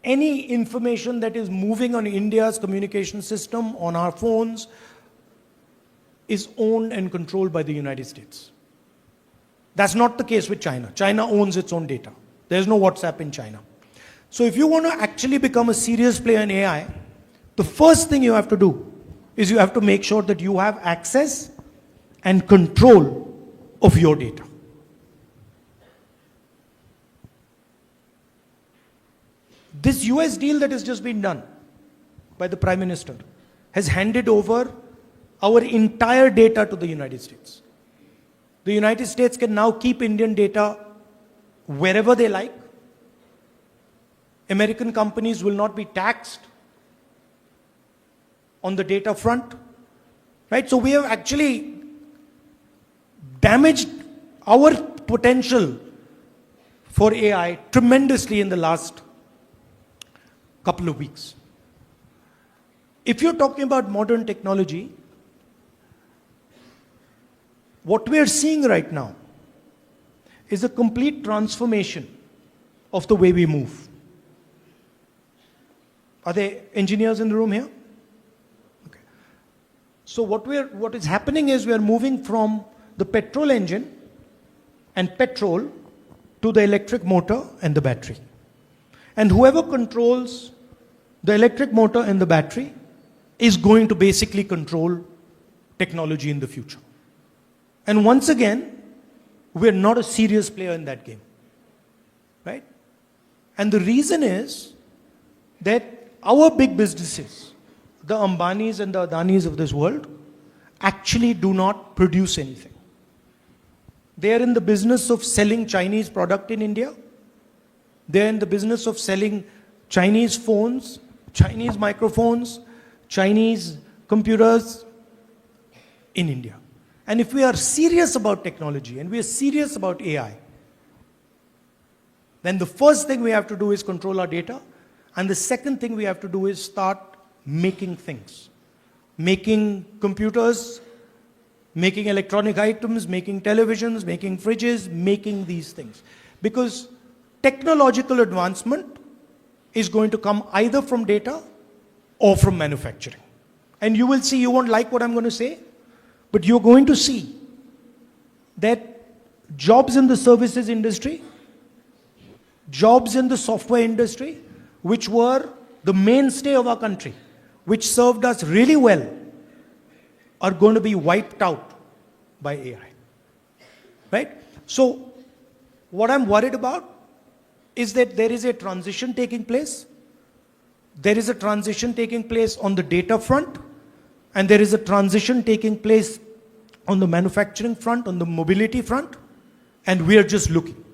any information that is moving on India's communication system, on our phones, is owned and controlled by the United States. That's not the case with China. China owns its own data. There's no WhatsApp in China. So if you want to actually become a serious player in AI, the first thing you have to do is you have to make sure that you have access and control of your data. This US deal that has just been done by the Prime Minister has handed over our entire data to the United States. The United States can now keep Indian data wherever they like. American companies will not be taxed on the data front, right? So we have actually damaged our potential for AI tremendously in the last couple of weeks. If you're talking about modern technology, what we are seeing right now is a complete transformation of the way we move. Are there engineers in the room here? Okay. So what is happening is we are moving from the petrol engine and petrol to the electric motor and the battery. And whoever controls the electric motor and the battery is going to basically control technology in the future. And once again, we're not a serious player in that game. Right? And the reason is that our big businesses, the Ambanis and the Adanis of this world, actually do not produce anything. They are in the business of selling Chinese product in India. They are in the business of selling Chinese phones, Chinese microphones, Chinese computers in India. And if we are serious about technology and we are serious about AI, then the first thing we have to do is control our data. And the second thing we have to do is start making things. Making computers, making electronic items, making televisions, making fridges, making these things. Because technological advancement is going to come either from data or from manufacturing. And you will see, you won't like what I'm going to say, but you're going to see that jobs in the services industry, jobs in the software industry, which were the mainstay of our country, which served us really well, are going to be wiped out by AI. Right? So, what I'm worried about is that there is a transition taking place. There is a transition taking place on the data front, and there is a transition taking place on the manufacturing front, on the mobility front, and we are just looking.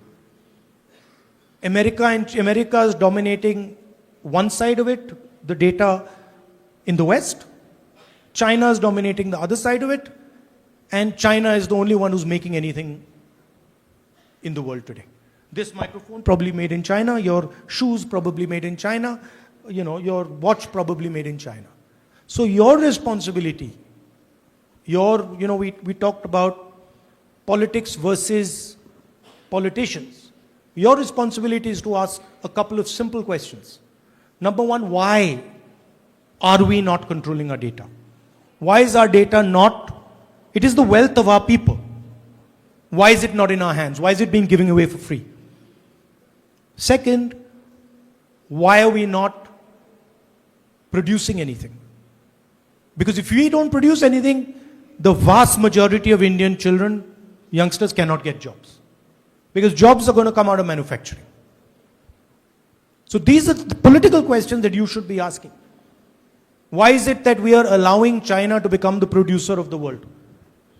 America is dominating one side of it, the data in the West. China is dominating the other side of it, and China is the only one who's making anything in the world today. This microphone probably made in China, your shoes probably made in China, your watch probably made in China. So your responsibility, we talked about politics versus politicians. Your responsibility is to ask a couple of simple questions. Number one, why are we not controlling our data? Why is our data not, it is the wealth of our people. Why is it not in our hands? Why is it being given away for free? Second, why are we not producing anything? Because if we don't produce anything, the vast majority of Indian children, youngsters cannot get jobs. Because jobs are going to come out of manufacturing. So these are the political questions that you should be asking. Why is it that we are allowing China to become the producer of the world?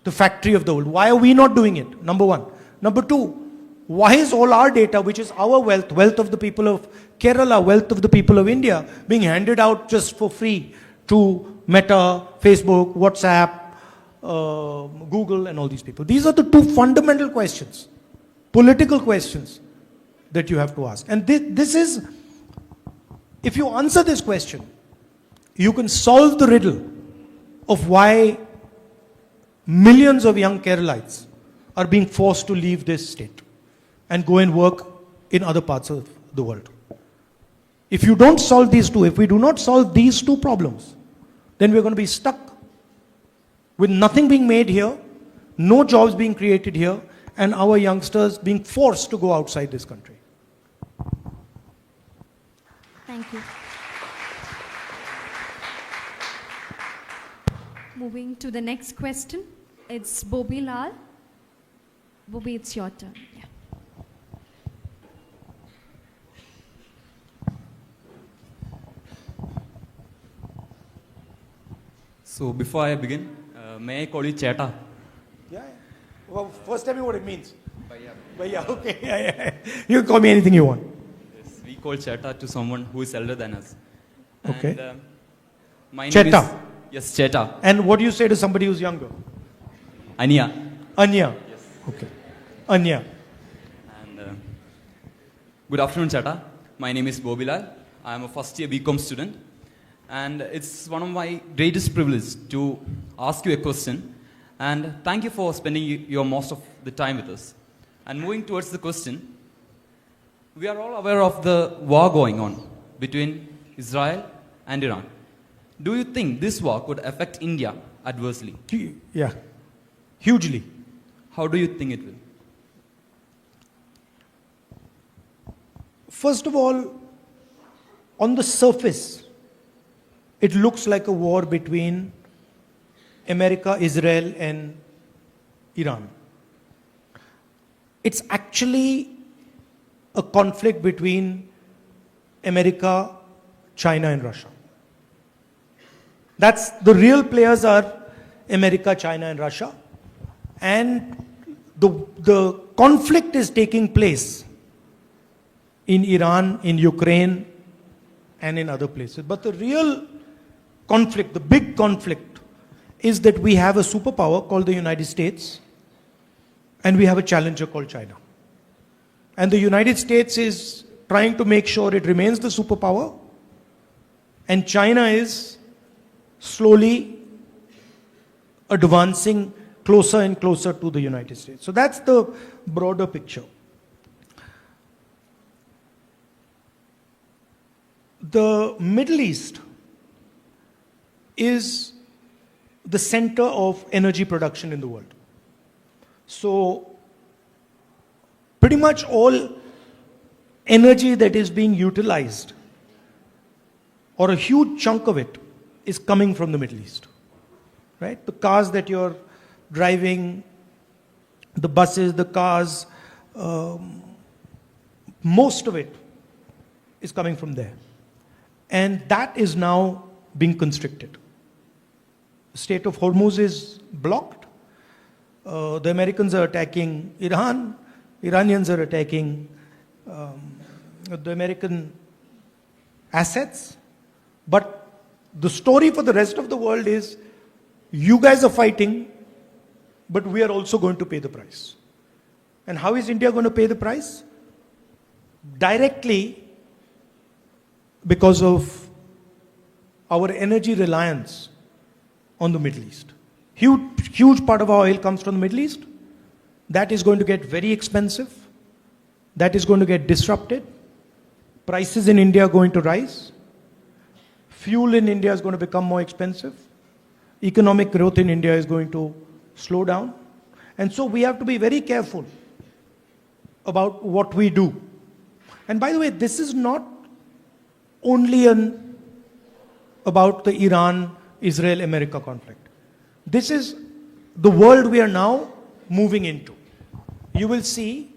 The factory of the world. Why are we not doing it? Number one. Number two, why is all our data, which is our wealth, wealth of the people of Kerala, wealth of the people of India, being handed out just for free to Meta, Facebook, WhatsApp, Google, and all these people? These are the two fundamental questions, political questions that you have to ask. And this is, if you answer this question, you can solve the riddle of why millions of young Keralites are being forced to leave this state and go and work in other parts of the world. If you don't solve these two, if we do not solve these two problems, then we're going to be stuck with nothing being made here, no jobs being created here, and our youngsters being forced to go outside this country. Thank you. Moving to the next question, it's Bobby Lal. Bobby, it's your turn. Yeah. So before I begin, may I call you Cheta? Yeah. Well, first tell me what it means. Bhaiya, okay. Yeah. You can call me anything you want. Yes, we call Cheta to someone who is elder than us. Okay. And, my Cheta? name is, yes, Cheta. And what do you say to somebody who's younger? Anya. Anya. Yes. Okay. Anya. And good afternoon, Cheta. My name is Bobilal. I am a first year BCom student. And it's one of my greatest privileges to ask you a question. And thank you for spending your most of the time with us. And moving towards the question, we are all aware of the war going on between Israel and Iran. Do you think this war could affect India adversely? Yeah, hugely. How do you think it will? First of all, on the surface, it looks like a war between America, Israel, and Iran. It's actually a conflict between America, China, and Russia. That's the real players are America, China, and Russia. And the conflict is taking place in Iran, in Ukraine, and in other places. But the real conflict, the big conflict, is that we have a superpower called the United States, and we have a challenger called China. And the United States is trying to make sure it remains the superpower, and China is slowly advancing closer and closer to the United States. So that's the broader picture. The Middle East is the center of energy production in the world. So pretty much all energy that is being utilized, or a huge chunk of it, is coming from the Middle East. Right? The cars that you're driving, the buses, the cars, most of it is coming from there. And that is now being constricted. The Strait of Hormuz is blocked. The Americans are attacking Iran. Iranians are attacking the American assets. But the story for the rest of the world is, you guys are fighting, but we are also going to pay the price. And how is India going to pay the price? Directly, because of our energy reliance on the Middle East. Huge part of our oil comes from the Middle East. That is going to get very expensive. That is going to get disrupted. Prices in India are going to rise. Fuel in India is going to become more expensive. Economic growth in India is going to slow down. And so we have to be very careful about what we do. And by the way, this is not only about the Iran-Israel-America conflict. This is the world we are now moving into. You will see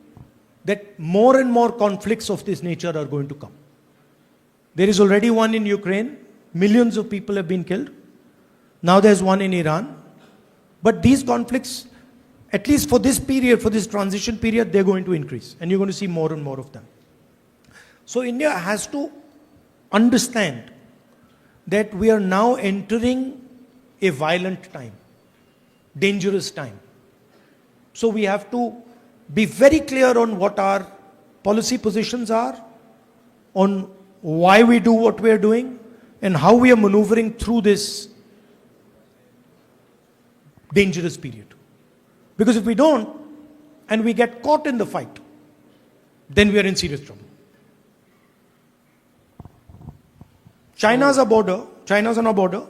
that more and more conflicts of this nature are going to come. There is already one in Ukraine. Millions of people have been killed. Now there's one in Iran. But these conflicts, at least for this period, for this transition period, they're going to increase. And you're going to see more and more of them. So India has to understand that we are now entering a violent time, dangerous time. So we have to be very clear on what our policy positions are, on why we do what we are doing, and how we are maneuvering through this dangerous period. Because if we don't, and we get caught in the fight, then we are in serious trouble. China's on our border,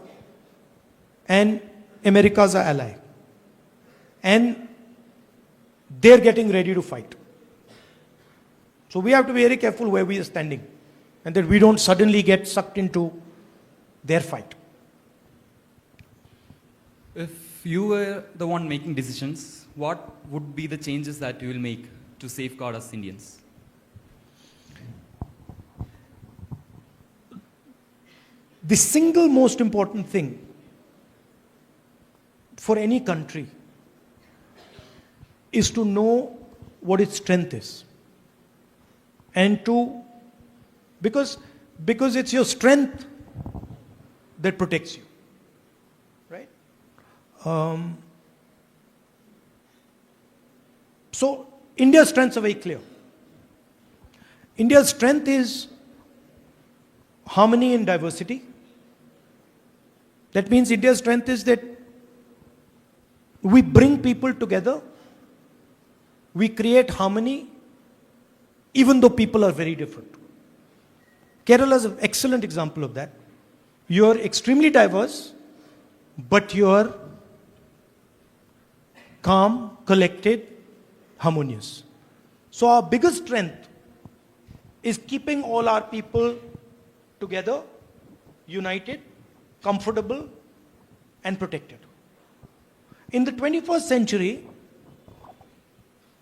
and America's our ally. And they're getting ready to fight. So we have to be very careful where we are standing, and that we don't suddenly get sucked into their fight. If you were the one making decisions, what would be the changes that you will make to safeguard us Indians? The single most important thing for any country is to know what its strength is. And because it's your strength that protects you. Right? So India's strengths are very clear. India's strength is harmony in diversity. That means India's strength is that we bring people together, we create harmony, even though people are very different. Kerala is an excellent example of that. You are extremely diverse, but you are calm, collected, harmonious. So our biggest strength is keeping all our people together, united, comfortable, and protected. In the 21st century,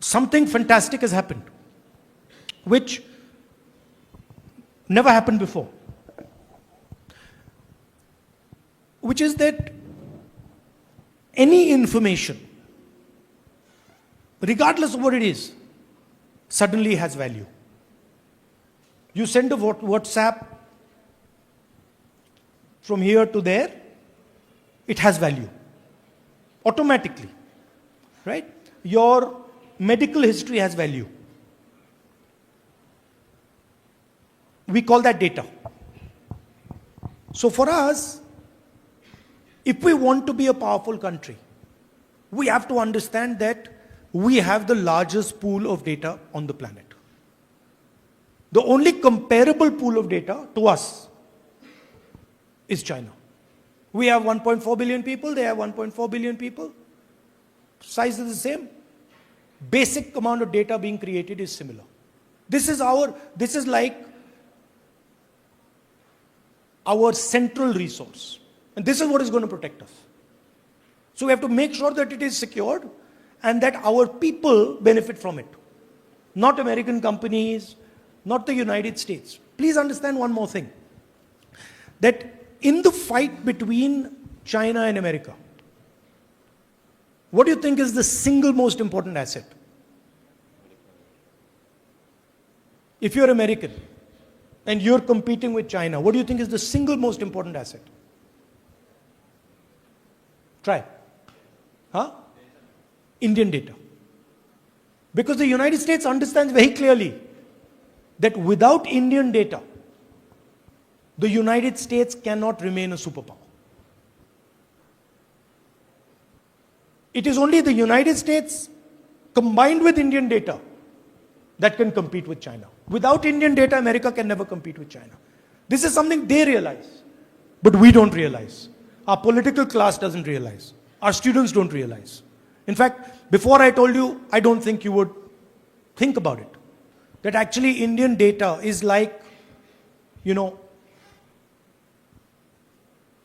something fantastic has happened, which never happened before. Which is that any information, regardless of what it is, suddenly has value. You send a WhatsApp from here to there, it has value. Automatically. Right? Your medical history has value. We call that data. So for us, if we want to be a powerful country, we have to understand that we have the largest pool of data on the planet. The only comparable pool of data to us is China. We have 1.4 billion people, they have 1.4 billion people. Size is the same. Basic amount of data being created is similar. This is like our central resource. And this is what is going to protect us. So we have to make sure that it is secured and that our people benefit from it. Not American companies, not the United States. Please understand one more thing. That in the fight between China and America, what do you think is the single most important asset? If you're American and you're competing with China, what do you think is the single most important asset? Try. Huh? Indian data. Because the United States understands very clearly that without Indian data, the United States cannot remain a superpower. It is only the United States combined with Indian data that can compete with China. Without Indian data, America can never compete with China. This is something they realize, but we don't realize. Our political class doesn't realize. Our students don't realize. In fact, before I told you, I don't think you would think about it. That actually Indian data is like,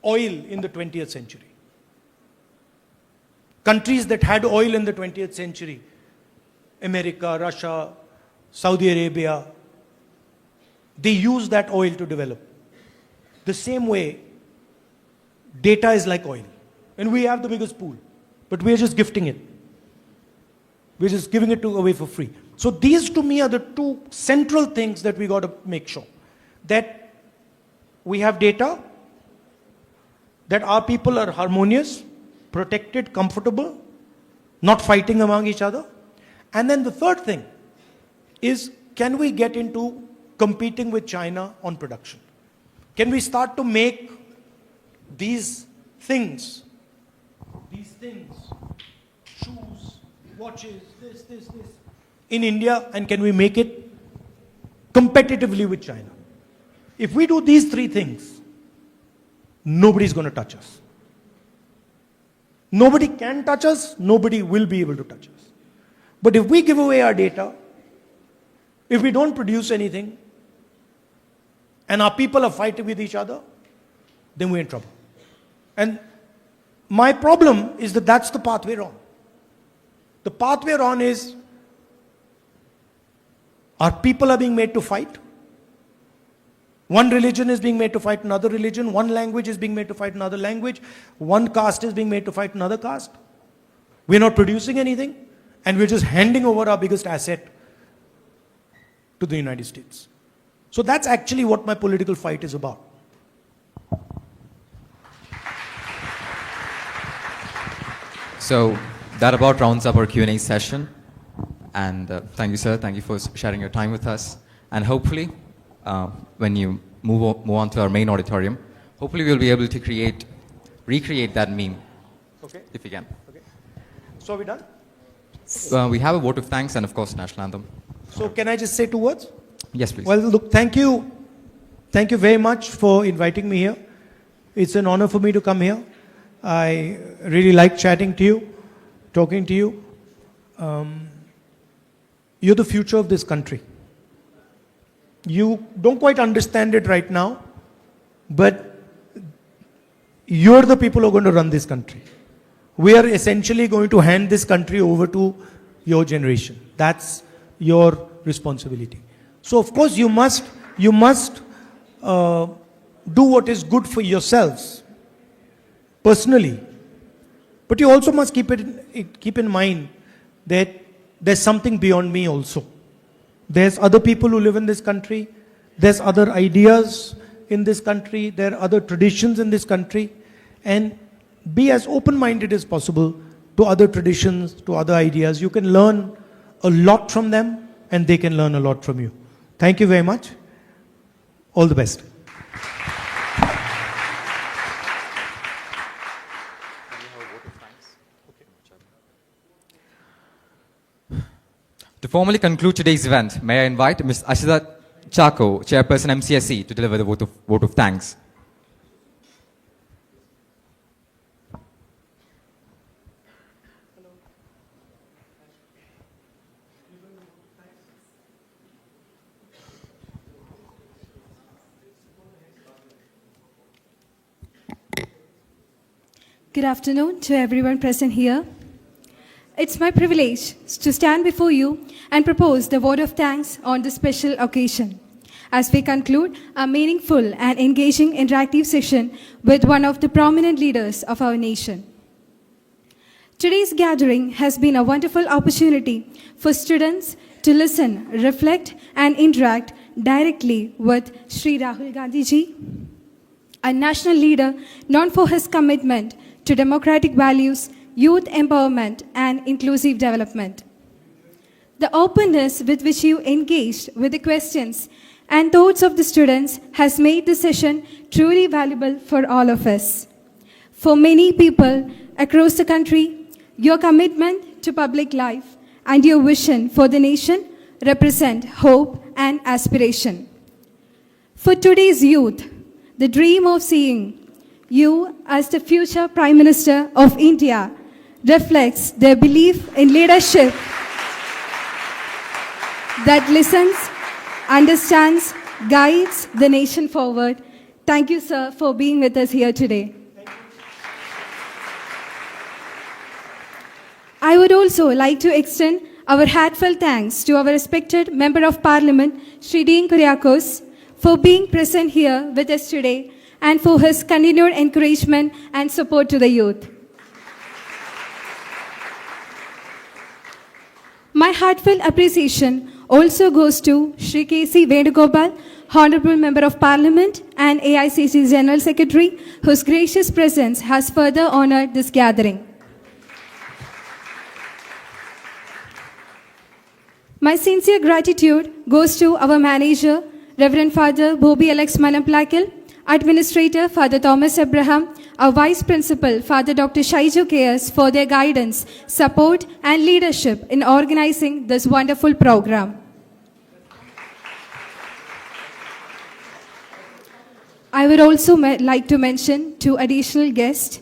oil in the 20th century. Countries that had oil in the 20th century, America, Russia, Saudi Arabia, they used that oil to develop. The same way, data is like oil. And we have the biggest pool, but we're just gifting it. We're just giving it away for free. So these to me are the two central things that we got to make sure. That we have data, that our people are harmonious, protected, comfortable, not fighting among each other. And then the third thing is, can we get into competing with China on production? Can we start to make these things, shoes, watches, this, in India, and can we make it competitively with China? If we do these three things, nobody's going to touch us. Nobody can touch us, nobody will be able to touch us. But if we give away our data, if we don't produce anything, and our people are fighting with each other, then we're in trouble. And my problem is that that's the path we're on. The path we're on is, our people are being made to fight. One religion is being made to fight another religion. One language is being made to fight another language. One caste is being made to fight another caste. We're not producing anything, and we're just handing over our biggest asset to the United States. So that's actually what my political fight is about. So that about rounds up our Q&A session. And thank you, sir. Thank you for sharing your time with us. And hopefully, when you move on to our main auditorium, hopefully we'll be able to recreate that meme. Okay. If we can. Okay. So are we done? We have a vote of thanks and, of course, national anthem. So can I just say 2 words? Yes, please. Well, look, thank you. Thank you very much for inviting me here. It's an honor for me to come here. I really like chatting to you, talking to you. You're the future of this country. You don't quite understand it right now, but you're the people who are going to run this country. we are essentially going to hand this country over to your generation. That's your responsibility. So of course you must do what is good for yourselves personally, but you also must keep in mind that there's something beyond me also. There's other people who live in this country. There's other ideas in this country. There are other traditions in this country. And be as open-minded as possible to other traditions, to other ideas. You can learn a lot from them and they can learn a lot from you. Thank you very much. All the best. To formally conclude today's event, may I invite Ms. Ashita Chako, Chairperson MCSE, to deliver the vote of thanks. Good afternoon to everyone present here. It's my privilege to stand before you and propose the vote of thanks on this special occasion as we conclude a meaningful and engaging interactive session with one of the prominent leaders of our nation. Today's gathering has been a wonderful opportunity for students to listen, reflect, and interact directly with Shri Rahul Gandhi ji, a national leader known for his commitment to democratic values, youth empowerment, and inclusive development. The openness with which you engaged with the questions and thoughts of the students has made the session truly valuable for all of us. For many people across the country, your commitment to public life and your vision for the nation represent hope and aspiration. For today's youth, the dream of seeing you as the future Prime Minister of India reflects their belief in leadership that listens, understands, guides the nation forward. Thank you, sir, for being with us here today. I would also like to extend our heartfelt thanks to our respected Member of Parliament, Shri Dean Kuriakos, for being present here with us today and for his continued encouragement and support to the youth. My heartfelt appreciation also goes to Shri K.C. Venugopal, Honorable Member of Parliament and AICC General Secretary, whose gracious presence has further honored this gathering. My sincere gratitude goes to our manager, Reverend Father Bobby Alex Manaplakil, Administrator Father Thomas Abraham, our Vice Principal Father Dr. Shaijo K.S. for their guidance, support and leadership in organizing this wonderful program. I would also like to mention two additional guests.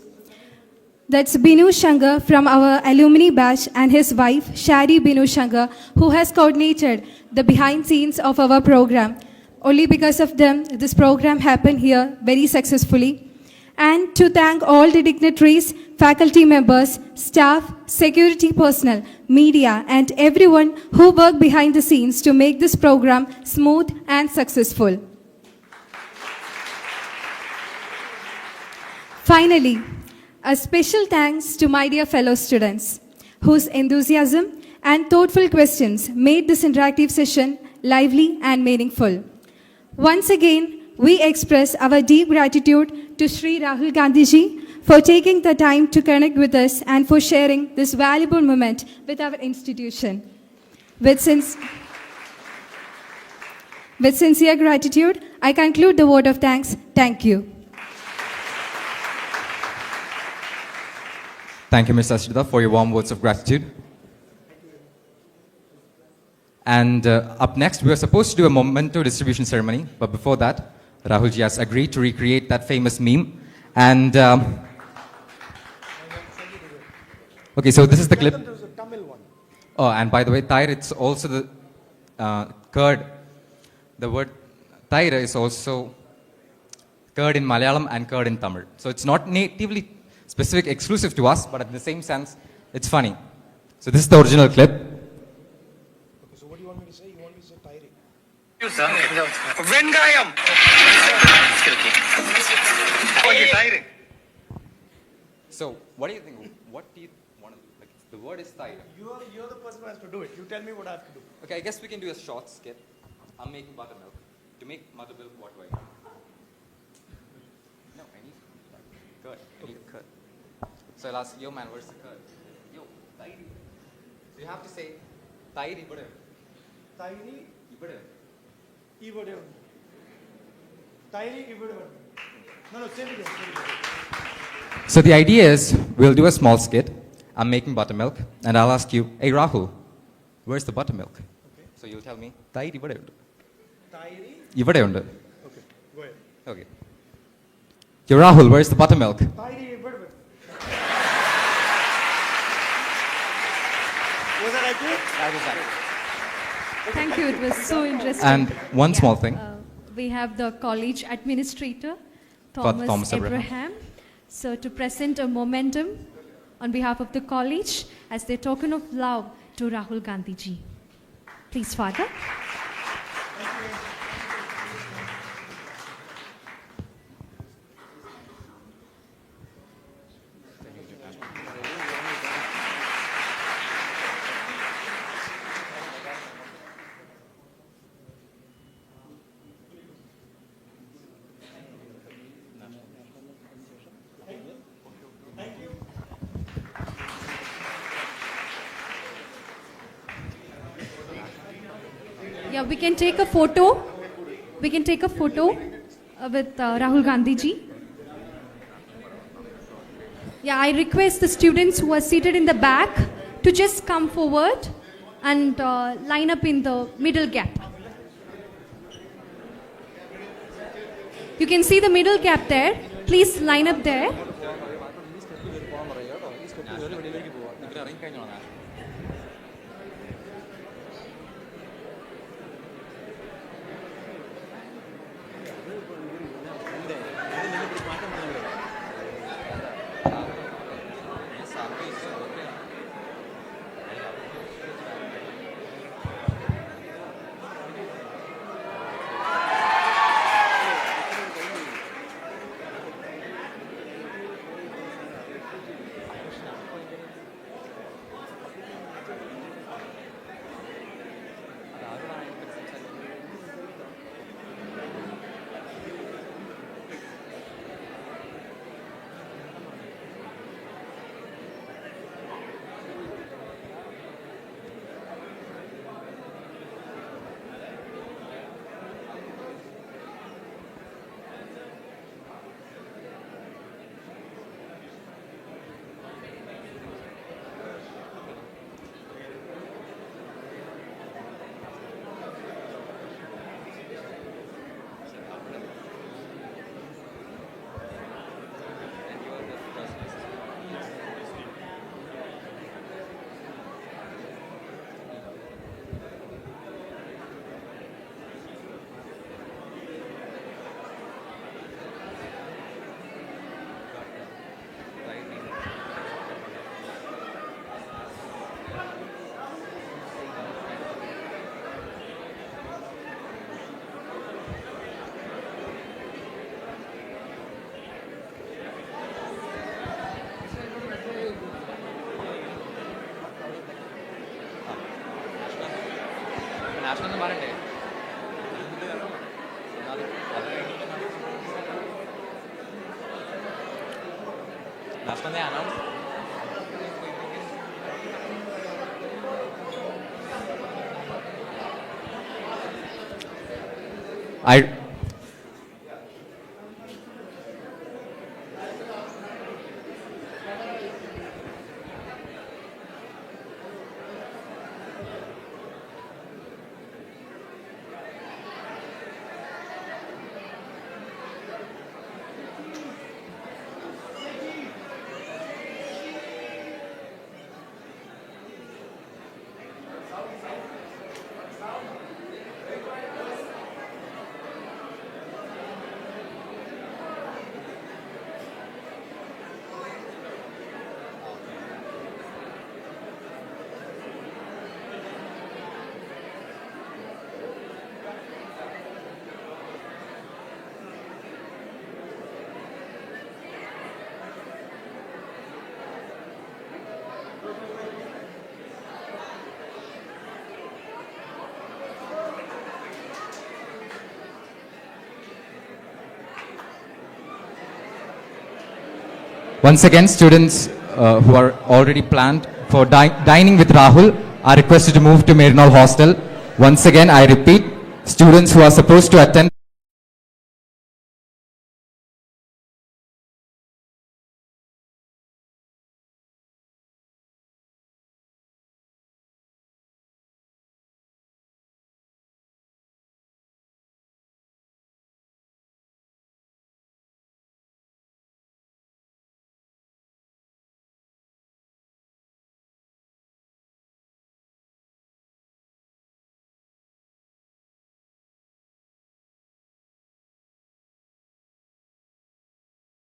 That's Binu Shankar from our alumni batch and his wife, Shari Binu Shankar, who has coordinated the behind scenes of our program. Only because of them, this program happened here very successfully. And to thank all the dignitaries, faculty members, staff, security personnel, media, and everyone who worked behind the scenes to make this program smooth and successful. Finally, a special thanks to my dear fellow students, whose enthusiasm and thoughtful questions made this interactive session lively and meaningful. Once again, we express our deep gratitude to Shri Rahul Gandhi ji for taking the time to connect with us and for sharing this valuable moment with our institution. With sincere gratitude, I conclude the word of thanks. Thank you. Thank you, Ms. Ashita, for your warm words of gratitude. And up next, we are supposed to do a memento distribution ceremony. But before that, Rahul ji has agreed to recreate that famous meme. And okay, so this is the clip. Oh, and by the way, Thair, it's also the curd. The word Thair is also curd in Malayalam and curd in Tamil. So it's not natively specific, exclusive to us, but at the same sense, it's funny. So this is the original clip. Okay, so what do you want me to say? You want me to say tiring? Vengayam. So what do you think? What do you want to do? Like, the word is tired. You're the person who has to do it. You tell me what I have to do. Okay, I guess we can do a short skit. I'm making buttermilk. To make buttermilk, what do I need? No, I need curd. I need curd. So I'll ask, yo man, where's the curd? Yo, tairi. So you have to say, tairi butter. Tairi, Butter. ibade. Tairi, ibade. No, say it again. So the idea is, we'll do a small skit. I'm making buttermilk, and I'll ask you, hey Rahul, where's the buttermilk? Okay. So you'll tell me, tairi ibade undu. Tairi? Ibade undu. Okay, go ahead. Okay. Yo Rahul, where's the buttermilk? Tairi, ibade. Was that accurate? That was that. Thank you. It was so interesting. And one small thing. We have the college administrator, Thomas Abraham. So to present a momentum on behalf of the college as their token of love to Rahul Gandhi ji. Please, Father. Yeah, we can take a photo. We can take a photo with Rahul Gandhi ji. Yeah, I request the students who are seated in the back to just come forward and line up in the middle gap. You can see the middle gap there. Please line up there. Once again, students who are already planned for dining with Rahul are requested to move to Marian Hostel. Once again, I repeat, students who are supposed to attend